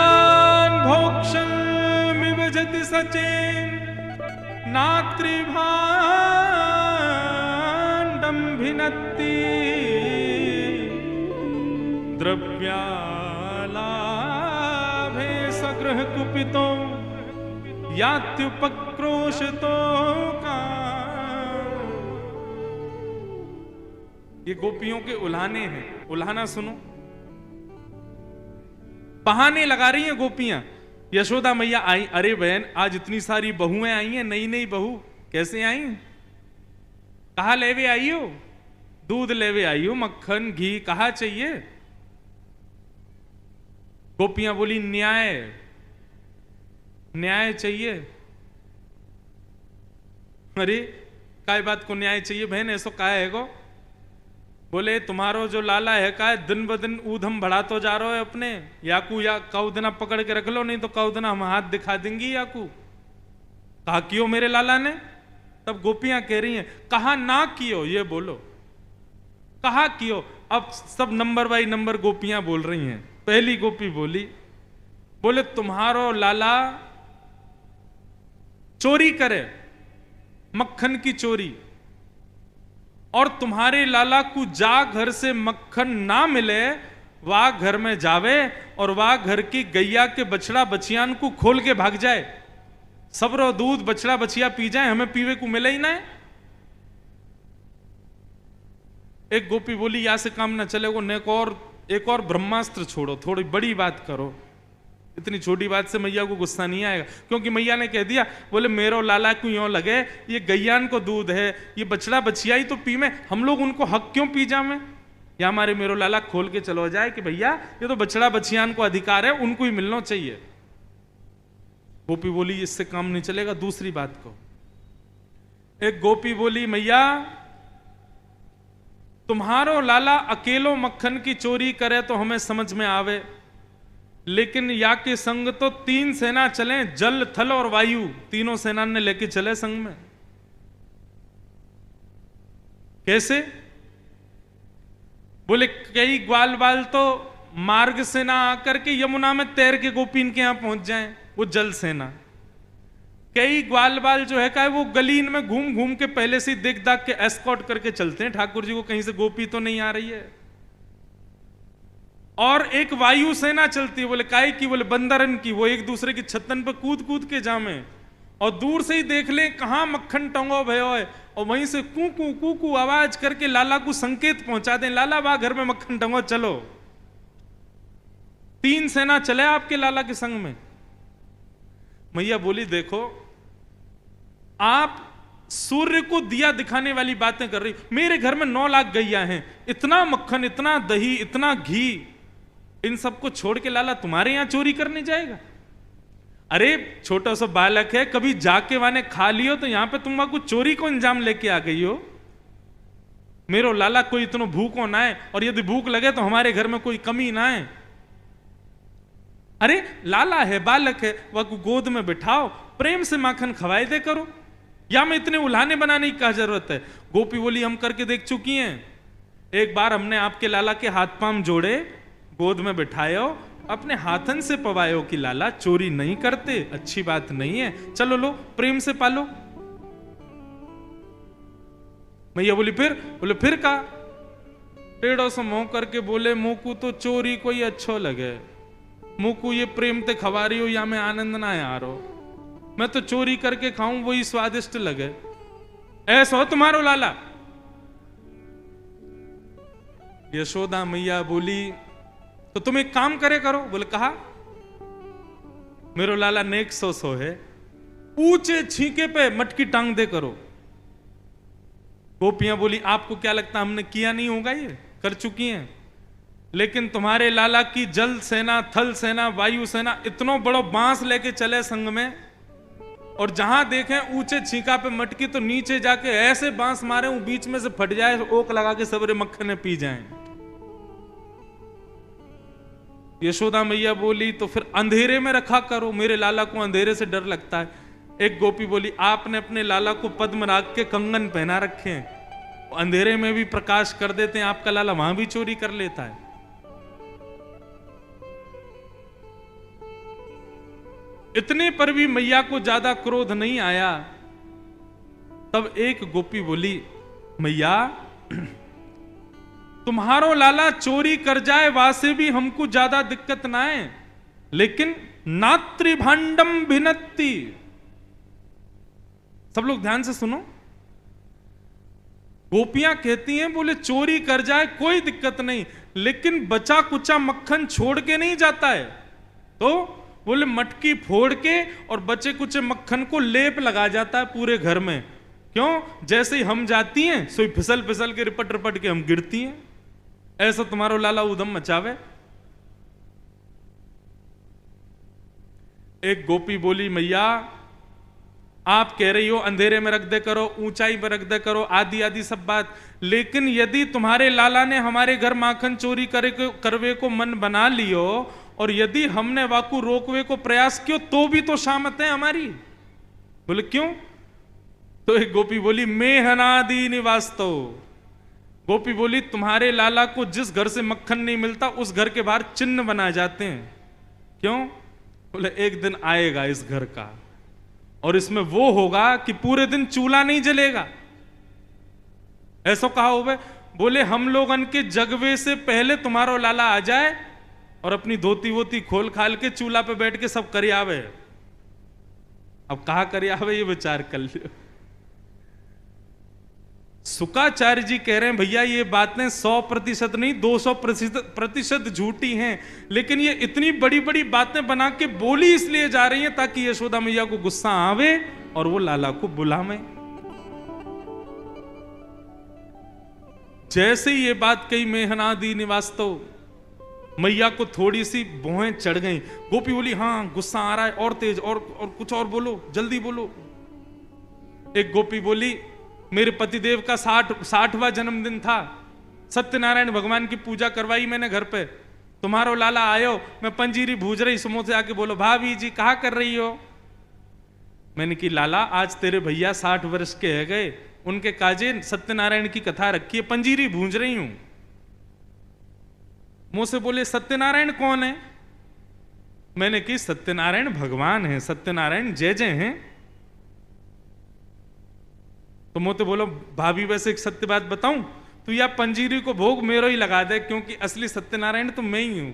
भोक्षमिव जति सचेन नात्रिभाण्डं भिनत्ति, द्रव्यालाभे सगृह कुपितो यात्युपक्रोशतो का। ये गोपियों के उल्हाने हैं। उल्हाना सुनो, बहाने लगा रही हैं गोपियां। यशोदा मैया आई, अरे बहन आज इतनी सारी बहुएं आई हैं, नई नई बहू कैसे आई? कहा लेवे आई हो? दूध लेवे आई हो, मक्खन घी कहा चाहिए? गोपियां बोली न्याय, न्याय चाहिए। अरे काय बात को न्याय चाहिए बहन, ऐसो क्या है गो? बोले तुम्हारो जो लाला है का दिन ब दिन ऊधम बढ़ा तो जा रहा है अपने, याकू या कौदना पकड़ के रख लो, नहीं तो कौदना हम हाथ दिखा देंगी याकू। कहा कियो मेरे लाला ने? तब गोपियां कह रही हैं कहा ना कियो, ये बोलो कहा कियो। अब सब नंबर बाई नंबर गोपियां बोल रही हैं। पहली गोपी बोली, बोले तुम्हारो लाला चोरी करे, मक्खन की चोरी, और तुम्हारे लाला को जा घर से मक्खन ना मिले, वह घर में जावे और वह घर की गैया के बछड़ा बछियान को खोल के भाग जाए, सबरो दूध बछड़ा बछिया पी जाए, हमें पीवे को मिले ही ना है। एक गोपी बोली या से काम ना चलेगा, एक और ब्रह्मास्त्र छोड़ो, थोड़ी बड़ी बात करो। इतनी छोटी बात से मैया को गुस्सा नहीं आएगा, क्योंकि मैया ने कह दिया, बोले मेरो लाला को यूं लगे ये गैयान को दूध है, ये बछड़ा बछिया ही तो पी में, हम लोग उनको हक क्यों पी जावे? या हमारे मेरो लाला खोल के चलो जाए कि भैया ये तो बछड़ा बछियान को अधिकार है, उनको ही मिलना चाहिए। गोपी बोली इससे काम नहीं चलेगा, दूसरी बात को। एक गोपी बोली मैया तुम्हारो लाला अकेलो मक्खन की चोरी करे तो हमें समझ में आवे, लेकिन या के संग तो 3 सेना चले, जल थल और वायु, तीनों सेना ने लेके चले संग में। कैसे? बोले कई ग्वाल बाल तो मार्ग से ना आकर के यमुना में तैर के गोपीन के यहां पहुंच जाएं, वो जल सेना। कई ग्वाल बाल जो है वो गलीन में घूम घूम के पहले से देख दाख के एस्कॉर्ट करके चलते हैं ठाकुर जी को, कहीं से गोपी तो नहीं आ रही है। और एक वायु सेना चलती है, बोले काय की? बोले बंदरन की। वो एक दूसरे की छतन पर कूद कूद के जामे और दूर से ही देख ले कहां मक्खन टंगो भयो है, और वहीं से कू कू आवाज करके लाला को संकेत पहुंचा दें, लाला बा घर में मक्खन टंगो, चलो। 3 सेना चले आपके लाला के संग में। मैया बोली देखो, आप सूर्य को दिया दिखाने वाली बातें कर रही, मेरे घर में 9 लाख गैया हैं, इतना मक्खन, इतना दही, इतना घी, इन सबको छोड़ के लाला तुम्हारे यहां चोरी करने जाएगा? अरे छोटा सा बालक है, कभी जाके वाने खा लियो तो यहां पे तुम को चोरी को इंजाम लेके आ गई हो। मेरो लाला कोई इतना भूखो ना है, और यदि भूख लगे तो हमारे घर में कोई कमी ना है। अरे लाला है, बालक है, वह को गोद में बिठाओ, प्रेम से माखन खवाए दे करो, या में इतने उल्हाने बनाने की क्या जरूरत है? गोपी बोली हम करके देख चुकी हैं, एक बार हमने आपके लाला के हाथ पांव जोड़े, गोद में बिठायो, अपने हाथन से पवायो कि लाला चोरी नहीं करते, अच्छी बात नहीं है, चलो लो प्रेम से पालो। मैया बोली फिर? बोले फिर का? टेढ़ो से मुंह करके बोले, मुंह को तो चोरी कोई अच्छो लगे, मुंह को ये प्रेम ते खवा रही हो या मैं आनंद ना आ रहा, मैं तो चोरी करके खाऊं वही स्वादिष्ट लगे, ऐसा हो तुम्हारो लाला? यशोदा मैया बोली तो तुम एक काम करे करो। बोले कहा? मेरो लाला नेक सो है, ऊंचे छींके पे मटकी टांग दे करो। गोपियां बोली आपको क्या लगता हमने किया नहीं होगा? ये कर चुकी हैं, लेकिन तुम्हारे लाला की जल सेना, थल सेना, वायु सेना इतनो बड़ो बांस लेके चले संग में, और जहां देखें ऊंचे छींका पे मटकी तो नीचे जाके ऐसे बांस मारे वो बीच में से फट जाए, ओक लगा के सबरे मक्खन पी जाएं। यशोदा मैया बोली तो फिर अंधेरे में रखा करो, मेरे लाला को अंधेरे से डर लगता है। एक गोपी बोली आपने अपने लाला को पद्म राग के कंगन पहना रखे हैं, अंधेरे में भी प्रकाश कर देते हैं, आपका लाला वहां भी चोरी कर लेता है। इतने पर भी मैया को ज्यादा क्रोध नहीं आया। तब एक गोपी बोली मैया तुम्हारो लाला चोरी कर जाए वासे भी हमको ज्यादा दिक्कत ना है, लेकिन नात्रिभांडम भिन्नति। सब लोग ध्यान से सुनो, गोपियां कहती हैं बोले चोरी कर जाए कोई दिक्कत नहीं, लेकिन बचा कुचा मक्खन छोड़ के नहीं जाता है। तो बोले मटकी फोड़ के और बचे कुचे मक्खन को लेप लगा जाता है पूरे घर में। क्यों? जैसे ही हम जाती हैं सोई फिसल फिसल के रिपट रिपट के हम गिरती हैं, ऐसा तुम्हारो लाला उधम मचावे। एक गोपी बोली मैया आप कह रही हो अंधेरे में रख दे करो, ऊंचाई पर रख दे करो, आदि आदि सब बात, लेकिन यदि तुम्हारे लाला ने हमारे घर माखन चोरी करवे को मन बना लियो और यदि हमने वाकू रोकवे को प्रयास किया तो भी तो शामत है हमारी। बोले क्यों? तो एक गोपी बोली मेहनादि निवास। तो गोपी बोली तुम्हारे लाला को जिस घर से मक्खन नहीं मिलता उस घर के बाहर चिन्ह बनाए जाते हैं। क्यों? बोले एक दिन आएगा इस घर का और इसमें वो होगा कि पूरे दिन चूल्हा नहीं जलेगा। ऐसा कहा हुआ। बोले हम लोगन के जगवे से पहले तुम्हारो लाला आ जाए और अपनी धोती वोती खोल खाल के चूल्हा पे बैठ के सब करी आवे। अब कहा करी आवे ये विचार कर लियो। शुक्राचार्य जी कह रहे हैं भैया ये बातें 100% नहीं 200% झूठी हैं, लेकिन ये इतनी बड़ी बड़ी बातें बना के बोली इसलिए जा रही हैं ताकि यशोदा मैया को गुस्सा आवे और वो लाला को बुलावे। जैसे ही ये बात कही मेहनादि निवास तो मैया को थोड़ी सी भौहें चढ़ गई। गोपी बोली हाँ गुस्सा आ रहा है और तेज और कुछ और बोलो, जल्दी बोलो। एक गोपी बोली मेरे पतिदेव का 60वां जन्मदिन था सत्यनारायण भगवान की पूजा करवाई मैंने घर पे, तुम्हारो लाला आयो, मैं पंजीरी भूज रही, समोसे आके बोलो भाभी जी कहा कर रही हो। मैंने की लाला आज तेरे भैया 60 वर्ष के है गए, उनके काजे सत्यनारायण की कथा रखी है, पंजीरी भूंज रही हूं। मुंह से बोले सत्यनारायण कौन है? मैंने की सत्यनारायण भगवान है, सत्यनारायण जय जय हैं। तो मुंह तो बोलो भाभी वैसे एक सत्य बात बताऊं, तू या पंजीरी को भोग मेरो ही लगा दे, क्योंकि असली सत्यनारायण तो मैं ही हूं,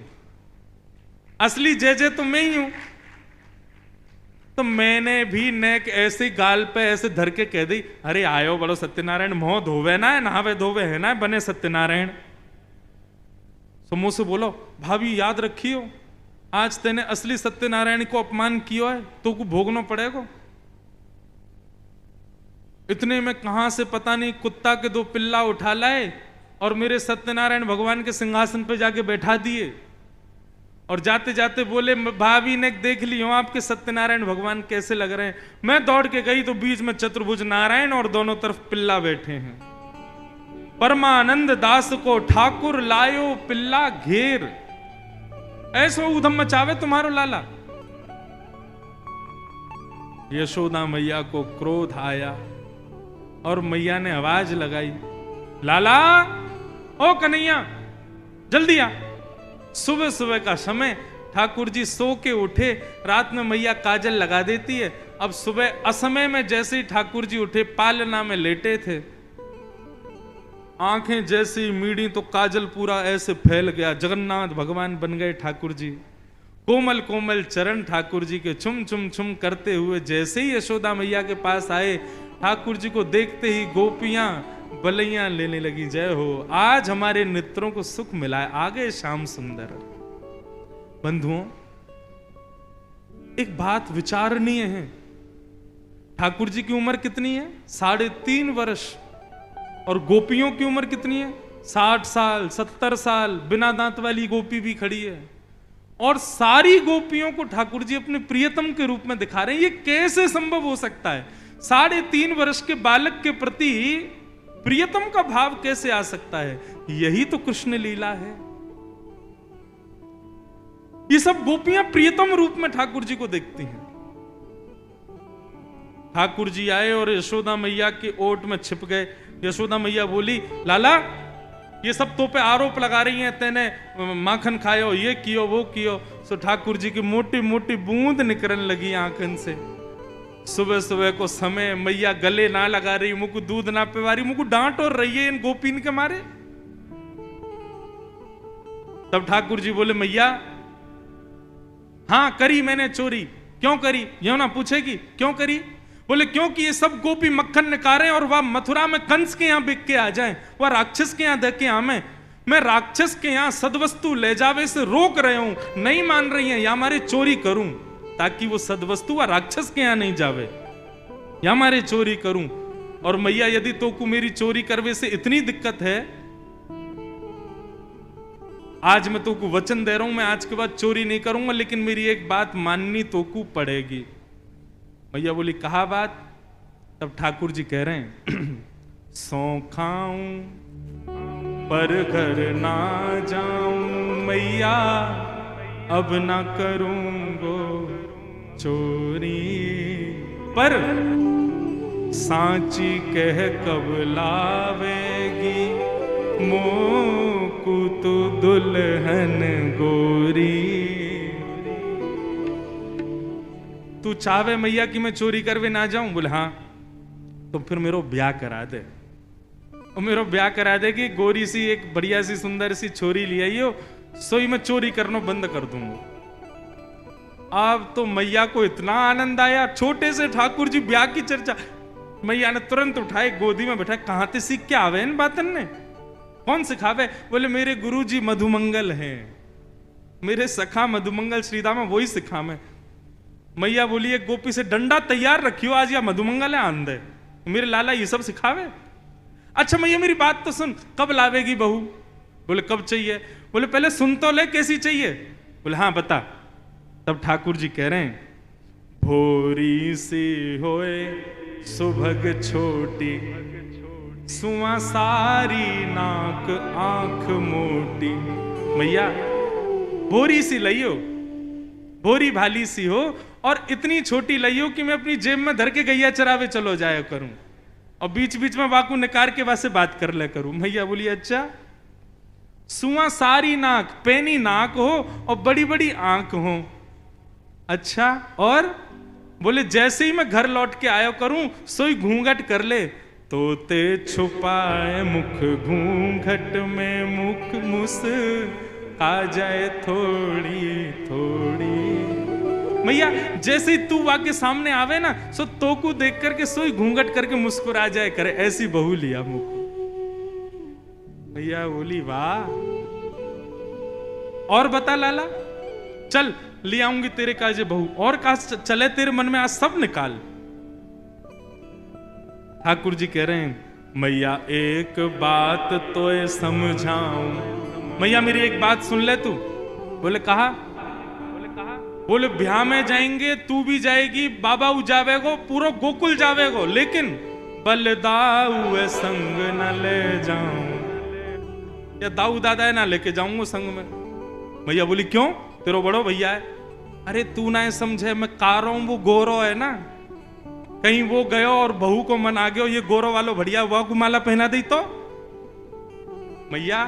असली जय जय तो मैं ही हूं। तो मैंने भी नेक ऐसे गाल पे ऐसे धर के कह दी, अरे आयो बड़ो सत्यनारायण, मोह धोवे ना है, नहावे धोवे है ना, बने सत्यनारायण। तो मुंह से बोलो भाभी याद रखियो, आज तेने असली सत्यनारायण को अपमान किया है तो को भोगना पड़ेगा। इतने में कहां से पता नहीं कुत्ता के 2 पिल्ला उठा लाए और मेरे सत्यनारायण भगवान के सिंहासन पे जाके बैठा दिए, और जाते जाते बोले भाभी ने देख ली हो आपके सत्यनारायण भगवान कैसे लग रहे हैं। मैं दौड़ के गई तो बीच में चतुर्भुज नारायण और दोनों तरफ पिल्ला बैठे हैं। परमानंद दास को ठाकुर लायो पिल्ला घेर, ऐसो उधम मचावे तुम्हारो लाला। यशोदा मैया को क्रोध आया और मैया ने आवाज लगाई, लाला ओ कन्हैया जल्दी आ। सुबह सुबह का समय, ठाकुर जी सो के उठे, रात में मैया काजल लगा देती है। अब सुबह असमय में जैसे ही ठाकुर जी उठे, पालना में लेटे थे, आंखें जैसी मीड़ी तो काजल पूरा ऐसे फैल गया, जगन्नाथ भगवान बन गए ठाकुर जी। कोमल कोमल चरण ठाकुर जी के छुम छुम छुम करते हुए जैसे ही यशोदा मैया के पास आए, ठाकुर जी को देखते ही गोपियां बलैया लेने लगी, जय हो आज हमारे नेत्रों को सुख मिला है, आ गए श्याम सुंदर। बंधुओं एक बात विचारणीय है, ठाकुर जी की उम्र कितनी है? 3.5 वर्ष, और गोपियों की उम्र कितनी है? 60 साल 70 साल, बिना दांत वाली गोपी भी खड़ी है, और सारी गोपियों को ठाकुर जी अपने प्रियतम के रूप में दिखा रहे हैं। ये कैसे संभव हो सकता है? 3.5 वर्ष के बालक के प्रति प्रियतम का भाव कैसे आ सकता है? यही तो कृष्ण लीला है। ये सब गोपियां प्रियतम रूप में ठाकुर जी को देखती हैं। ठाकुर जी आए और यशोदा मैया के ओट में छिप गए। यशोदा मैया बोली, लाला ये सब तो पे आरोप लगा रही हैं, तेने माखन खायो, ये कियो वो कियो। सो ठाकुर जी की मोटी मोटी बूंद निकलने लगी आंखन से। सुबह सुबह को समय, मैया गले ना लगा रही, मुझको दूध ना पिवा रही, मुझको डांट और रही है इन गोपीन के मारे। तब ठाकुर जी बोले, मैया हाँ करी मैंने चोरी। क्यों करी? यो ना पूछेगी क्यों करी? बोले क्योंकि ये सब गोपी मक्खन निकाले और वह मथुरा में कंस के यहां बिक के आ जाए, वह राक्षस के यहां दे के आवे, मैं राक्षस के यहां सदवस्तु ले जावे से रोक रहे हूं, नहीं मान रही है, या हमारे चोरी करूं ताकि वो सदवस्तु व राक्षस के यहां नहीं जावे, या हमारे चोरी करूं। और मैया यदि तो को मेरी चोरी करवे से इतनी दिक्कत है, आज मैं तो को वचन दे रहा हूं, मैं आज के बाद चोरी नहीं करूंगा, लेकिन मेरी एक बात माननी तो को पड़ेगी। मैया बोली कहा बात? तब ठाकुर जी कह रहे हैं, सौ खाऊं पर घर ना जाऊं मैया, अब ना करूंगो चोरी, पर सांची कह कब लावेगी, मोकू तो दुल्हन गोरी। तू चाहे मैया कि मैं चोरी करवे ना जाऊं? बोले हाँ, तो फिर मेरा ब्याह करा दे, और मेरा ब्याह करा दे कि गोरी सी एक बढ़िया सी सुंदर सी छोरी ले आइयो, सोई मैं चोरी करना बंद कर दूंगा। अब तो मैया को इतना आनंद आया, छोटे से ठाकुर जी ब्याह की चर्चा, मैया ने तुरंत उठाए, गोदी में बैठा, कहां ते सीख के आवे इन बातन ने? कौन सिखावे? बोले मेरे गुरुजी मधुमंगल हैं, मेरे सखा मधुमंगल श्रीदामा वही सिखा मैं। मैया बोली एक गोपी से डंडा तैयार रखियो, आज या मधुमंगल है आंधे, मेरे लाला ये सब सिखावे। अच्छा मैया मेरी बात तो सुन, कब लावेगी बहू? बोले कब चाहिए? बोले पहले सुन तो ले, कैसी चाहिए? बोले हाँ बता। तब ठाकुर जी कह रहे हैं, भोरी सी होए सुभग छोटी, सुआ सारी नाक आंख मोटी। मैया बोरी सी लइयो, बोरी भाली सी हो और इतनी छोटी लइयो कि मैं अपनी जेब में धर के गैया चरावे चलो जाया करूं और बीच बीच में बाकू निकार के वासे बात कर ले करूं। मैया बोली अच्छा। सुआ सारी नाक, पैनी नाक हो और बड़ी बड़ी आंख हो। अच्छा, और बोले जैसे ही मैं घर लौट के आया करूं सोई घूंघट कर ले। तोते छुपाए मुख घूंघट में मुख मुस आ जाए थोड़ी थोड़ी। मैया जैसे ही तू वाके सामने आवे ना सो तो को देख करके सोई घूंघट करके मुस्कुरा जाए करे, ऐसी बहू लिया मुख। मैया बोली वाह, और बता लाला, चल ले आऊंगी तेरे काजे बहू, और कहा चले तेरे मन में आज सब निकाल। ठाकुर जी कह रहे हैं मैया एक बात तो समझाऊं। मैया मेरी एक बात सुन ले तू। बोले कहा? बोले ब्याह में जाएंगे, तू भी जाएगी, बाबा जावेगो, पूरा गोकुल जावेगो, लेकिन बलदाऊ संग न ले जाऊं, या दाऊ दादा है ना लेके जाऊंगा संग में। मैया बोली क्यों, तेरो बड़ो भैया है। अरे तू ना समझे, मैं कारो वो गोरो है ना, कहीं वो गयो और बहू को मन आ गयो, ये गोरो वालो बढ़िया वह को माला पहना दी तो। मैया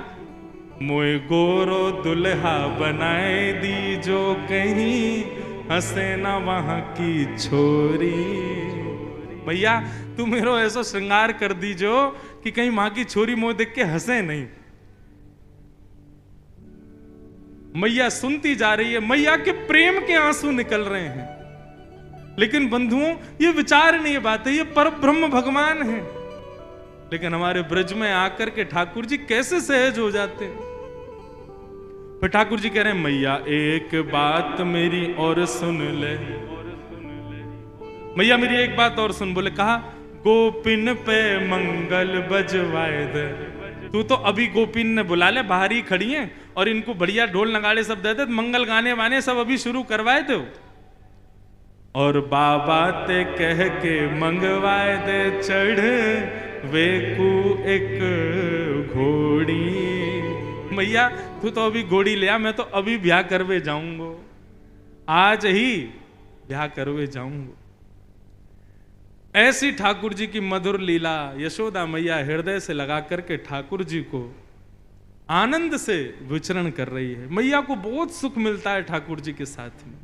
मोए गोरो दुल्हा बनाए दी जो कहीं हंसे ना वहां की छोरी। भैया तू मेरो ऐसा श्रृंगार कर दी जो कि कहीं मां की छोरी मोह देख के हंसे नहीं। मैया सुनती जा रही है, मैया के प्रेम के आंसू निकल रहे हैं। लेकिन बंधुओं ये विचार नहीं बात है, ये परब्रह्म भगवान है। लेकिन हमारे ब्रज में आकर के ठाकुर जी कैसे सहज हो जाते हैं। फिर ठाकुर जी कह रहे हैं मैया एक बात मेरी और सुन ले। मैया मेरी एक बात और सुन। बोले कहा? गोपिन पे मंगल बजवाए दे। तू तो अभी गोपिन ने बुला ले, बाहर ही खड़ी हैं और इनको बढ़िया ढोल नगाड़े सब दे दे, मंगल गाने वाने सब अभी शुरू करवाए दो, और बाबा ते कह के मंगवाए दे चढ़ वेकू एक घोड़ी। मैया तू तो अभी घोड़ी ले आ, मैं तो अभी ब्याह करवे जाऊंगो, आज ही ब्याह करवे जाऊंगो। ऐसी ठाकुर जी की मधुर लीला यशोदा मैया हृदय से लगा करके ठाकुर जी को आनंद से विचरण कर रही है। मैया को बहुत सुख मिलता है ठाकुर जी के साथ में।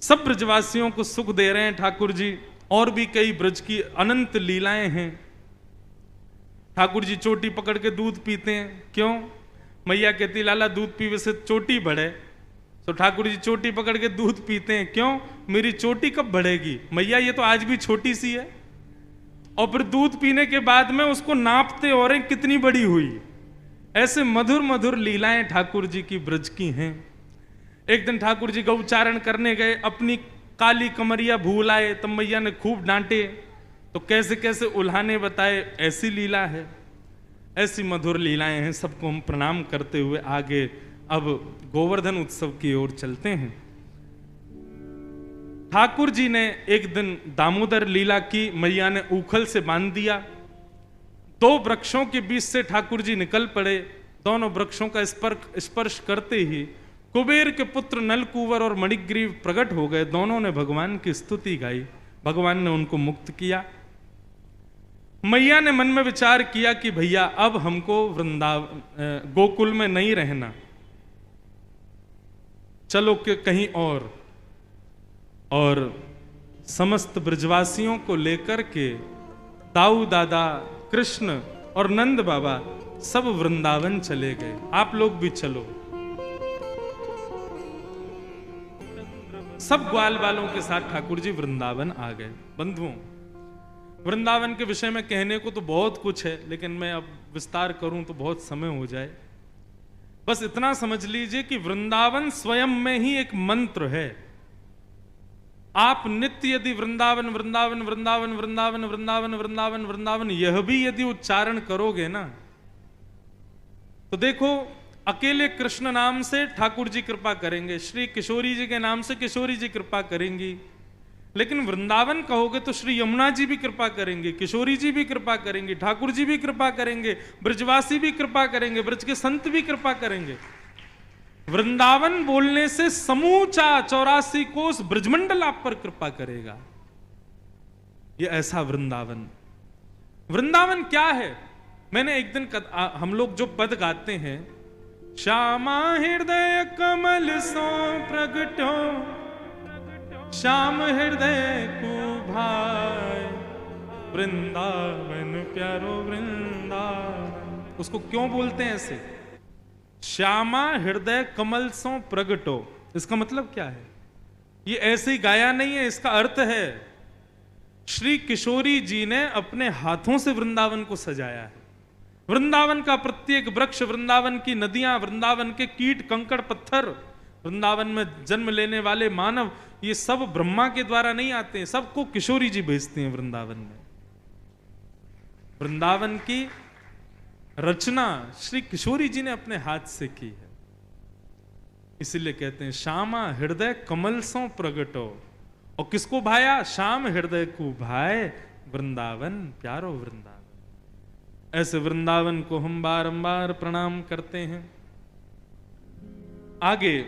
सब ब्रजवासियों को सुख दे रहे हैं ठाकुर जी। और भी कई ब्रज की अनंत लीलाएं हैं। ठाकुर जी चोटी पकड़ के दूध पीते हैं। क्यों? मैया कहती लाला दूध पीवे से चोटी बढ़े, तो ठाकुर जी चोटी पकड़ के दूध पीते हैं। क्यों? मेरी चोटी कब बढ़ेगी? मैया ये तो आज भी छोटी सी है। और फिर दूध पीने के बाद में उसको नापते और कितनी बड़ी हुई। ऐसे मधुर मधुर लीलाएं ठाकुर जी की ब्रज की हैं। एक दिन ठाकुर जी गौचारण करने गए, अपनी काली कमरिया भूल आए, तब मैया ने खूब डांटे, तो कैसे कैसे उल्हाने बताए। ऐसी लीला है, ऐसी मधुर लीलाएं हैं। सबको हम प्रणाम करते हुए आगे अब गोवर्धन उत्सव की ओर चलते हैं। ठाकुर जी ने एक दिन दामोदर लीला की। मैया ने ऊखल से बांध दिया। दो वृक्षों के बीच से ठाकुर जी निकल पड़े। दोनों वृक्षों का स्पर्श करते ही कुबेर के पुत्र नलकूवर और मणिग्रीव प्रकट हो गए। दोनों ने भगवान की स्तुति गाई। भगवान ने उनको मुक्त किया। मैया ने मन में विचार किया कि भैया अब हमको वृंदावन गोकुल में नहीं रहना, चलो कि कहीं और समस्त ब्रजवासियों को लेकर के दाऊ दादा, कृष्ण और नंद बाबा सब वृंदावन चले गए। आप लोग भी चलो। सब ग्वाल वालों के साथ ठाकुर जी वृंदावन आ गए। बंधुओं, वृंदावन के विषय में कहने को तो बहुत कुछ है, लेकिन मैं अब विस्तार करूं तो बहुत समय हो जाए। बस इतना समझ लीजिए कि वृंदावन स्वयं में ही एक मंत्र है। आप नित्य यदि वृंदावन वृंदावन वृंदावन वृंदावन वृंदावन वृंदावन वृंदावन यह भी यदि उच्चारण करोगे ना, तो देखो अकेले कृष्ण नाम से ठाकुर जी कृपा करेंगे, श्री किशोरी जी के नाम से किशोरी जी कृपा करेंगी, लेकिन वृंदावन कहोगे तो श्री यमुना जी भी कृपा करेंगे, किशोरी जी भी कृपा करेंगे, ठाकुर जी भी कृपा करेंगे, ब्रजवासी भी कृपा करेंगे, ब्रज के संत भी कृपा करेंगे। वृंदावन बोलने से समूचा 84 कोस ब्रजमंडल आप पर कृपा करेगा। ये ऐसा वृंदावन। वृंदावन क्या है? मैंने एक दिन हम लोग जो पद गाते हैं, श्यामा हृदय कमल सो प्रगटो, श्याम हृदय को भाई, वृंदावन प्यारो वृंदावन। उसको क्यों बोलते हैं ऐसे? श्यामा हृदय कमल सो प्रगटो, इसका मतलब क्या है? ये ऐसे ही गाया नहीं है, इसका अर्थ है श्री किशोरी जी ने अपने हाथों से वृंदावन को सजाया है। वृंदावन का प्रत्येक वृक्ष, वृंदावन की नदियां, वृंदावन के कीट कंकड़ पत्थर, वृंदावन में जन्म लेने वाले मानव, ये सब ब्रह्मा के द्वारा नहीं आते हैं, सबको किशोरी जी भेजते हैं वृंदावन में। वृंदावन की रचना श्री किशोरी जी ने अपने हाथ से की है। इसीलिए कहते हैं श्यामा हृदय कमल सो प्रगटो। और किसको भाया? श्याम हृदय को भाए, वृंदावन प्यारो वृंदावन। ऐसे वृंदावन को हम बारंबार प्रणाम करते हैं। आगे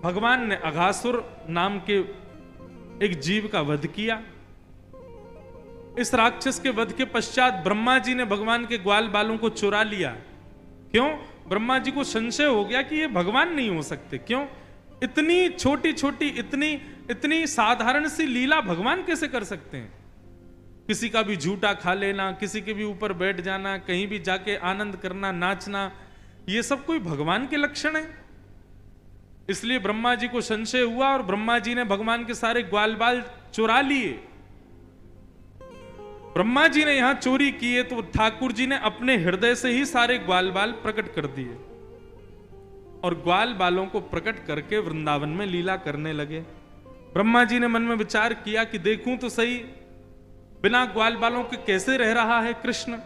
भगवान ने अघासुर नाम के एक जीव का वध किया। इस राक्षस के वध के पश्चात ब्रह्मा जी ने भगवान के ग्वाल बालों को चुरा लिया। क्यों? ब्रह्मा जी को संशय हो गया कि ये भगवान नहीं हो सकते। क्यों? इतनी छोटी छोटी, इतनी साधारण सी लीला भगवान कैसे कर सकते हैं? किसी का भी झूठा खा लेना, किसी के भी ऊपर बैठ जाना, कहीं भी जाके आनंद करना, नाचना, ये सब कोई भगवान के लक्षण है? इसलिए ब्रह्मा जी को संशय हुआ और ब्रह्मा जी ने भगवान के सारे ग्वाल बाल चुरा लिए। ब्रह्मा जी ने यहां चोरी की है तो ठाकुर जी ने अपने हृदय से ही सारे ग्वाल बाल प्रकट कर दिए और ग्वाल बालों को प्रकट करके वृंदावन में लीला करने लगे। ब्रह्मा जी ने मन में विचार किया कि देखूं तो सही, बिना ग्वाल बालों के कैसे रह रहा है कृष्ण।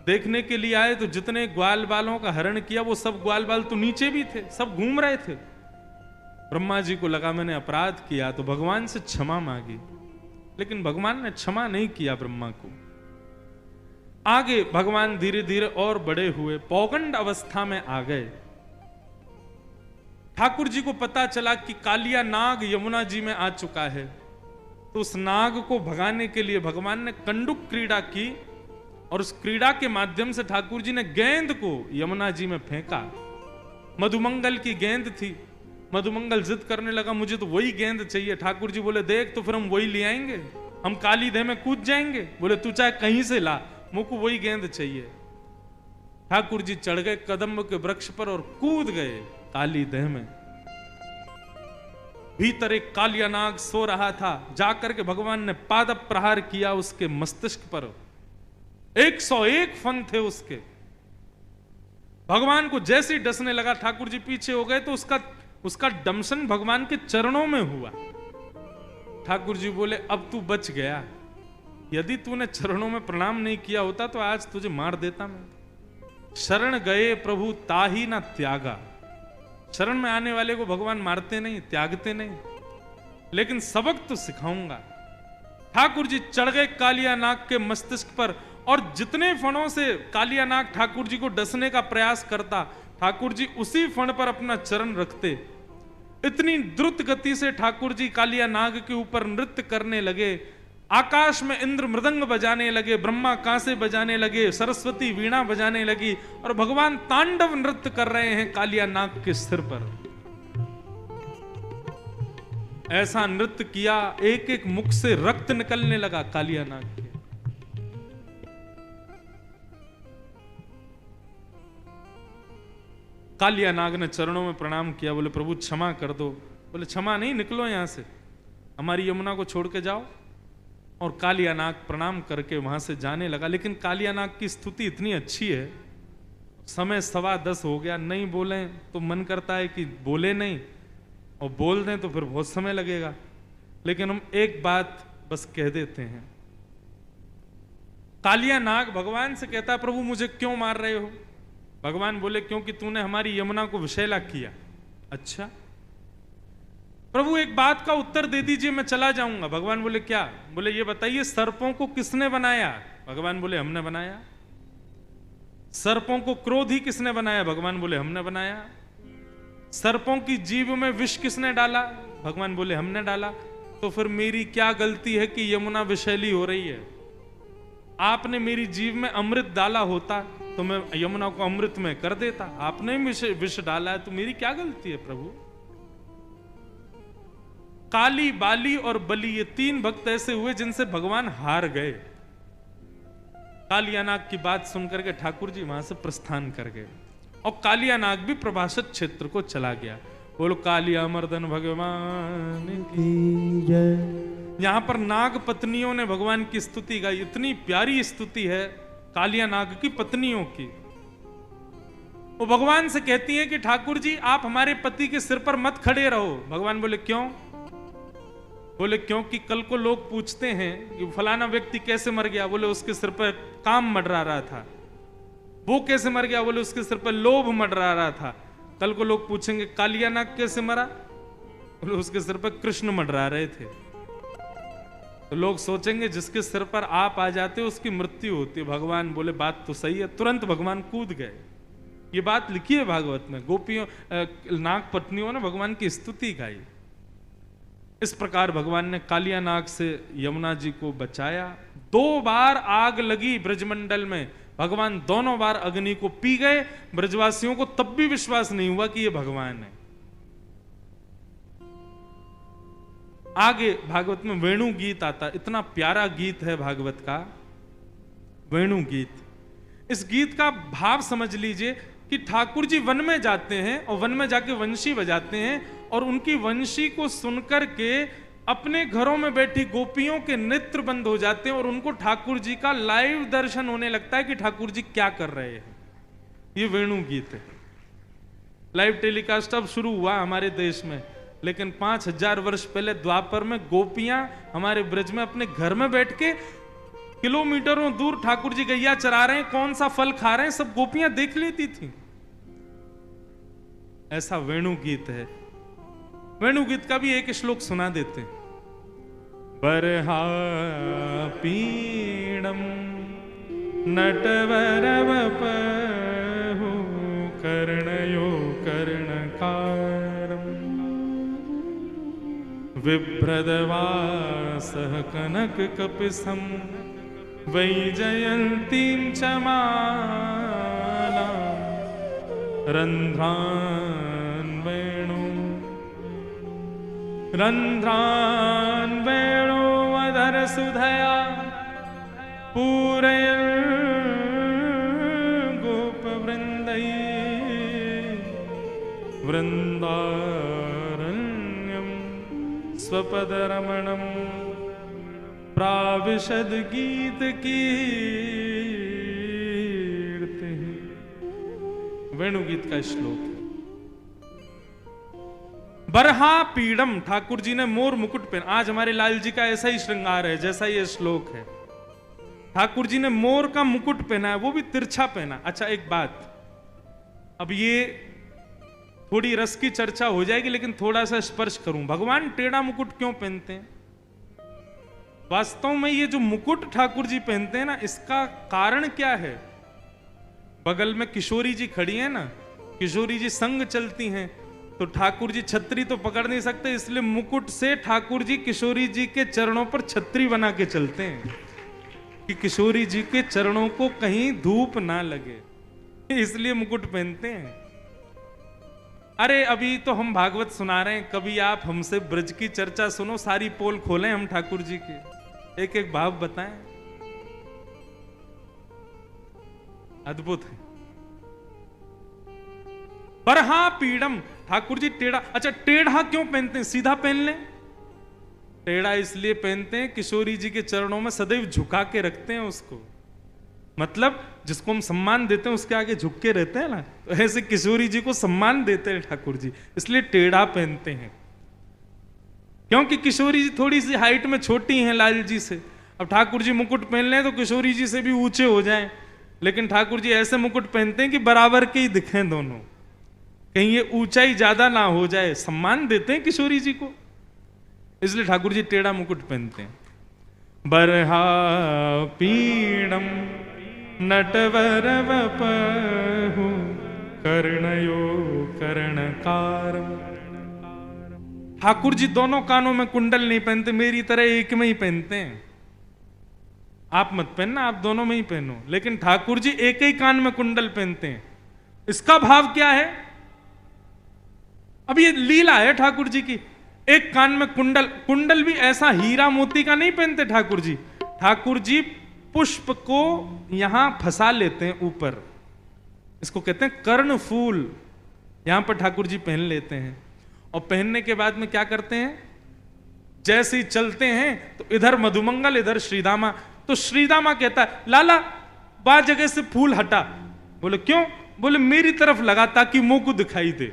देखने के लिए आए तो जितने ग्वाल बालों का हरण किया वो सब ग्वाल बाल तो नीचे भी थे, सब घूम रहे थे। ब्रह्मा जी को लगा मैंने अपराध किया, तो भगवान से क्षमा मांगी, लेकिन भगवान ने क्षमा नहीं किया ब्रह्मा को। आगे भगवान धीरे धीरे और बड़े हुए, पौगंड अवस्था में आ गए। ठाकुर जी को पता चला कि कालिया नाग यमुना जी में आ चुका है, तो उस नाग को भगाने के लिए भगवान ने कंडुक क्रीड़ा की और उस क्रीड़ा के माध्यम से ठाकुर जी ने गेंद को यमुना जी में फेंका। मधुमंगल की गेंद थी। मधुमंगल जिद करने लगा मुझे तो वही गेंद चाहिए। ठाकुर जी बोले देख तो फिर हम वही ले आएंगे, हम काली देह में कूद जाएंगे। बोले तू चाहे कहीं से ला, मुझको वही गेंद चाहिए। ठाकुर जी चढ़ गए कदम्ब के वृक्ष पर और कूद गए काली देह में। भीतर एक कालिया नाग सो रहा था। जाकर के भगवान ने पाद प्रहार किया उसके मस्तिष्क पर। 101 फन थे उसके। भगवान को जैसे ही डसने लगा, ठाकुर जी पीछे हो गए तो उसका दमसन भगवान के चरणों में हुआ। ठाकुर जी बोले अब तू बच गया, यदि तूने चरणों में प्रणाम नहीं किया होता तो आज तुझे मार देता मैं। शरण गए प्रभु ताही ना त्यागा। शरण में आने वाले को भगवान मारते नहीं, त्यागते नहीं, लेकिन सबक तो सिखाऊंगा। ठाकुर जी चढ़ गए कालिया नाग के मस्तिष्क पर और जितने फणों से कालिया नाग ठाकुर जी को डसने का प्रयास करता, ठाकुर जी उसी फण पर अपना चरण रखते। इतनी द्रुत गति से ठाकुर जी कालिया नाग के ऊपर नृत्य करने लगे। आकाश में इंद्र मृदंग बजाने लगे, ब्रह्मा कांसे बजाने लगे, सरस्वती वीणा बजाने लगी और भगवान तांडव नृत्य कर रहे हैं कालिया नाग के सिर पर। ऐसा नृत्य किया, एक एक मुख से रक्त निकलने लगा कालिया नाग के। कालिया नाग ने चरणों में प्रणाम किया, बोले प्रभु क्षमा कर दो। बोले क्षमा नहीं, निकलो यहां से, हमारी यमुना को छोड़ के जाओ। और कालिया नाग प्रणाम करके वहां से जाने लगा। लेकिन कालिया नाग की स्तुति इतनी अच्छी है, समय 10:15 हो गया, नहीं बोले तो मन करता है कि बोले नहीं, और बोल दें तो फिर बहुत समय लगेगा। लेकिन हम एक बात बस कह देते हैं। कालिया नाग भगवान से कहता प्रभु मुझे क्यों मार रहे हो? भगवान बोले क्योंकि तूने हमारी यमुना को विषैला किया। अच्छा, प्रभु एक बात का उत्तर दे दीजिए, मैं चला जाऊंगा। भगवान बोले क्या? बोले ये बताइए सर्पों को किसने बनाया? भगवान बोले हमने बनाया। सर्पों को क्रोध ही किसने बनाया? भगवान बोले हमने बनाया। सर्पों की जीभ में विष किसने डाला? भगवान बोले हमने डाला। तो फिर मेरी क्या गलती है कि यमुना विषैली हो रही है? आपने मेरी जीभ में अमृत डाला होता तो मैं यमुना को अमृत में कर देता। आपने विष डाला है तो मेरी क्या गलती है प्रभु? काली, बाली और बली, ये तीन भक्त ऐसे हुए जिनसे भगवान हार गए। कालियानाग की बात सुनकर के ठाकुर जी वहां से प्रस्थान कर गए और कालियानाग भी प्रभाषित क्षेत्र को चला गया। बोलो कालिया मर्दन भगवान की जय। यहां पर नाग पत्नियों ने भगवान की स्तुति गाई। इतनी प्यारी स्तुति है कालियानाग की पत्नियों की। वो भगवान से कहती हैं कि ठाकुर जी आप हमारे पति के सिर पर मत खड़े रहो। भगवान बोले क्यों? बोले क्योंकि कल को लोग पूछते हैं कि फलाना व्यक्ति कैसे मर गया? बोले उसके सिर पर काम मंडरा रहा था। वो कैसे मर गया? बोले उसके सिर पर लोभ मंडरा रहा था। कल को लोग पूछेंगे कालियानाग कैसे मरा? बोले उसके सिर पर कृष्ण मंडरा रहे थे। तो लोग सोचेंगे जिसके सिर पर आप आ जाते हो उसकी मृत्यु होती है। भगवान बोले बात तो सही है। तुरंत भगवान कूद गए। ये बात लिखी है भागवत में। गोपियों नाग पत्नियों ने भगवान की स्तुति गाई। इस प्रकार भगवान ने कालियानाग से यमुना जी को बचाया। 2 बार आग लगी ब्रजमंडल में, भगवान दोनों बार अग्नि को पी गए। ब्रजवासियों को तब भी विश्वास नहीं हुआ कि ये भगवान है। आगे भागवत में वेणु गीत आता। इतना प्यारा गीत है भागवत का वेणु गीत। इस गीत का भाव समझ लीजिए कि ठाकुर जी वन में जाते हैं और वन में जाके वंशी बजाते हैं और उनकी वंशी को सुनकर के अपने घरों में बैठी गोपियों के नेत्र बंद हो जाते हैं और उनको ठाकुर जी का लाइव दर्शन होने लगता है कि ठाकुर जी क्या कर रहे हैं। ये वेणु गीत है। लाइव टेलीकास्ट अब शुरू हुआ हमारे देश में, लेकिन 5000 वर्ष पहले द्वापर में गोपियां हमारे ब्रज में अपने घर में बैठ के किलोमीटरों दूर ठाकुर जी गैया चरा रहे हैं, कौन सा फल खा रहे हैं, सब गोपियां देख लेती थी। ऐसा वेणु गीत है। वेणु गीत का भी एक श्लोक सुना देते हैं। बरहा पीणम नटवर वपहु कर्णयो कर्णकारम बिभ्रदवासः कनक कपिसं वैजयन्तीं च मालां रन्ध्रान् वेणोऽधर सुधया पूरयन् गोपवृन्दैः वृन्दारण्यं स्वपदरमणं प्राविशद गीत कीर्तिः। वेणु गीत का श्लोक। बरहा पीड़म, ठाकुर जी ने मोर मुकुट पहना। आज हमारे लाल जी का ऐसा ही श्रृंगार है जैसा ये श्लोक है। ठाकुर जी ने मोर का मुकुट पहना है, वो भी तिरछा पहना। अच्छा एक बात, अब ये थोड़ी रस की चर्चा हो जाएगी लेकिन थोड़ा सा स्पर्श करूं। भगवान टेढ़ा मुकुट क्यों पहनते हैं? वास्तव में ये जो मुकुट ठाकुर जी पहनते हैं ना, इसका कारण क्या है? बगल में किशोरी जी खड़ी है ना, किशोरी जी संग चलती हैं, तो ठाकुर जी छतरी तो पकड़ नहीं सकते, इसलिए मुकुट से ठाकुर जी किशोरी जी के चरणों पर छतरी बना के चलते हैं कि किशोरी जी के चरणों को कहीं धूप ना लगे, इसलिए मुकुट पहनते हैं। अरे अभी तो हम भागवत सुना रहे हैं, कभी आप हमसे ब्रज की चर्चा सुनो, सारी पोल खोलें हम ठाकुर जी के, एक एक भाव बताएं। अद्भुत है। बरहा पीड़म, ठाकुर जी टेढ़ा। अच्छा टेढ़ा क्यों पहनते हैं? सीधा पहन लें। टेढ़ा इसलिए पहनते हैं किशोरी जी के चरणों में सदैव झुका के रखते हैं उसको, मतलब जिसको हम सम्मान देते हैं उसके आगे झुक के रहते हैं ना, तो ऐसे किशोरी जी को सम्मान देते हैं ठाकुर जी, इसलिए टेढ़ा पहनते हैं। क्योंकि किशोरी जी थोड़ी सी हाइट में छोटी हैं लाल जी से। अब ठाकुर जी मुकुट पहन लें तो किशोरी जी से भी ऊंचे हो जाएं, लेकिन ठाकुर जी ऐसे मुकुट पहनते हैं कि बराबर के ही दिखें दोनों, कहीं ये ऊंचाई ज्यादा ना हो जाए, सम्मान देते हैं किशोरी जी को। इसलिए ठाकुर जी टेढ़ा मुकुट पहनते हैं। बरहा पीणम नटवर वपहु कर्णयो कर्णकारम। ठाकुर जी दोनों कानों में कुंडल नहीं पहनते, मेरी तरह एक में ही पहनते हैं। आप मत पहनना, आप दोनों में ही पहनो, लेकिन ठाकुर जी एक ही कान में कुंडल पहनते हैं। इसका भाव क्या है? अब ये लीला है ठाकुर जी की। एक कान में कुंडल, कुंडल भी ऐसा हीरा मोती का नहीं पहनते ठाकुर जी। ठाकुर जी पुष्प को यहां फंसा लेते हैं ऊपर, इसको कहते हैं कर्ण फूल, यहां पर ठाकुर जी पहन लेते हैं। और पहनने के बाद में क्या करते हैं, जैसे ही चलते हैं तो इधर मधुमंगल इधर श्रीदामा। तो श्रीदामा कहता है लाला बा जगह से फूल हटा। बोले क्यों? बोले मेरी तरफ लगा ताकि मुंह को दिखाई दे।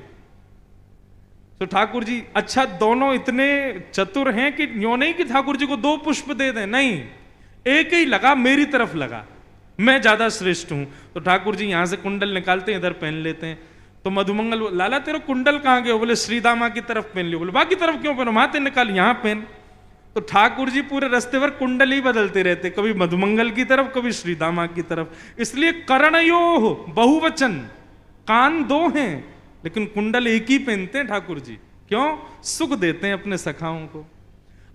तो ठाकुर जी अच्छा दोनों इतने चतुर हैं कि यूं नहीं कि ठाकुर जी को दो पुष्प दे दें, नहीं, एक ही लगा, मेरी तरफ लगा, मैं ज्यादा श्रेष्ठ हूं। तो ठाकुर जी यहां से कुंडल निकालते हैं, इधर पहन लेते हैं। तो मधुमंगल लाला तेरा कुंडल कहां गया? बोले श्रीदामा की तरफ पहन लियो। बोले बाकी तरफ क्यों पहनो? माते निकाल, यहां पहन। तो ठाकुर जी पूरे रास्ते भर कुंडल ही बदलते रहते, कभी मधुमंगल की तरफ कभी श्रीदामा की तरफ। इसलिए कर्णयो बहुवचन, कान दो हैं लेकिन कुंडल एक ही पहनते हैं ठाकुर जी। क्यों? सुख देते हैं अपने सखाओं को।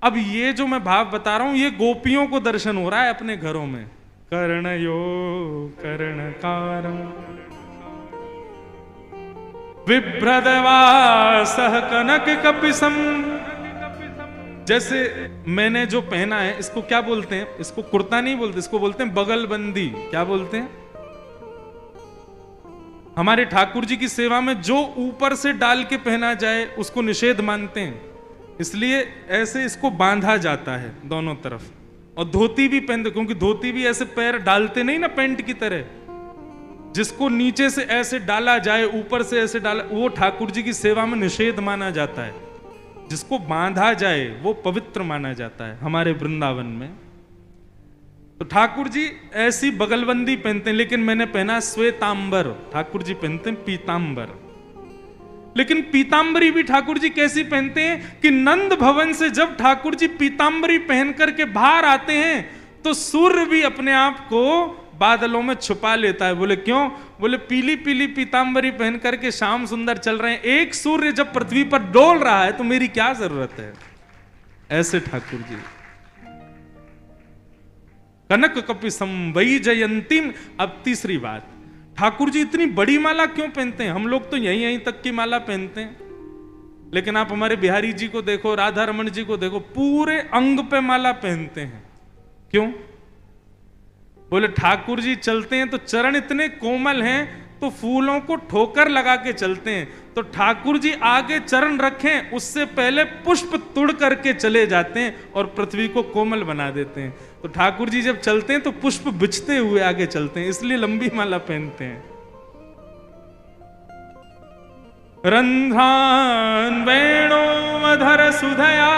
अब ये जो मैं भाव बता रहा हूं ये गोपियों को दर्शन हो रहा है अपने घरों में। कर्णयो कर्णकारम विभ्रदवासः कनक कपिसम। जैसे मैंने जो पहना है इसको क्या बोलते हैं? इसको कुर्ता नहीं बोलते, इसको बोलते हैं बगलबंदी। क्या बोलते हैं? हमारे ठाकुर जी की सेवा में जो ऊपर से डाल के पहना जाए उसको निषेध मानते हैं, इसलिए ऐसे इसको बांधा जाता है दोनों तरफ। और धोती भी पहनते, क्योंकि धोती भी ऐसे पैर डालते नहीं ना पैंट की तरह, जिसको नीचे से ऐसे डाला जाए ऊपर से ऐसे डाला, वो ठाकुर जी की सेवा में निषेध माना जाता है। जिसको बांधा जाए वो पवित्र माना जाता है हमारे वृंदावन में। तो ठाकुर जी ऐसी बगलबंदी पहनते हैं, लेकिन मैंने पहना श्वेतांबर, ठाकुर जी पहनते हैं पीतांबर। लेकिन पीतांबरी भी ठाकुर जी कैसी पहनते हैं कि नंद भवन से जब ठाकुर जी पीतांबरी पहन करके बाहर आते हैं तो सूर्य भी अपने आप को बादलों में छुपा लेता है। बोले क्यों? बोले पीली पीली पीतांबरी पहन करके श्याम सुंदर चल रहे हैं, एक सूर्य जब पृथ्वी पर डोल रहा है तो मेरी क्या जरूरत है। ऐसे ठाकुर जी कनक कपिसम वही जयंतीम। अब तीसरी बात, ठाकुर जी इतनी बड़ी माला क्यों पहनते हैं? हम लोग तो यहीं तक की माला पहनते हैं, लेकिन आप हमारे बिहारी जी को देखो, राधा रमन जी को देखो, पूरे अंग पे माला पहनते हैं। क्यों? बोले ठाकुर जी चलते हैं तो चरण इतने कोमल हैं तो फूलों को ठोकर लगा के चलते हैं। तो ठाकुर जी आगे चरण रखें उससे पहले पुष्प तुड़ करके चले जाते हैं और पृथ्वी को कोमल बना देते हैं। तो ठाकुर जी जब चलते हैं तो पुष्प बिछते हुए आगे चलते हैं, इसलिए लंबी माला पहनते हैं। रंध्रान वेणोमधर सुधया,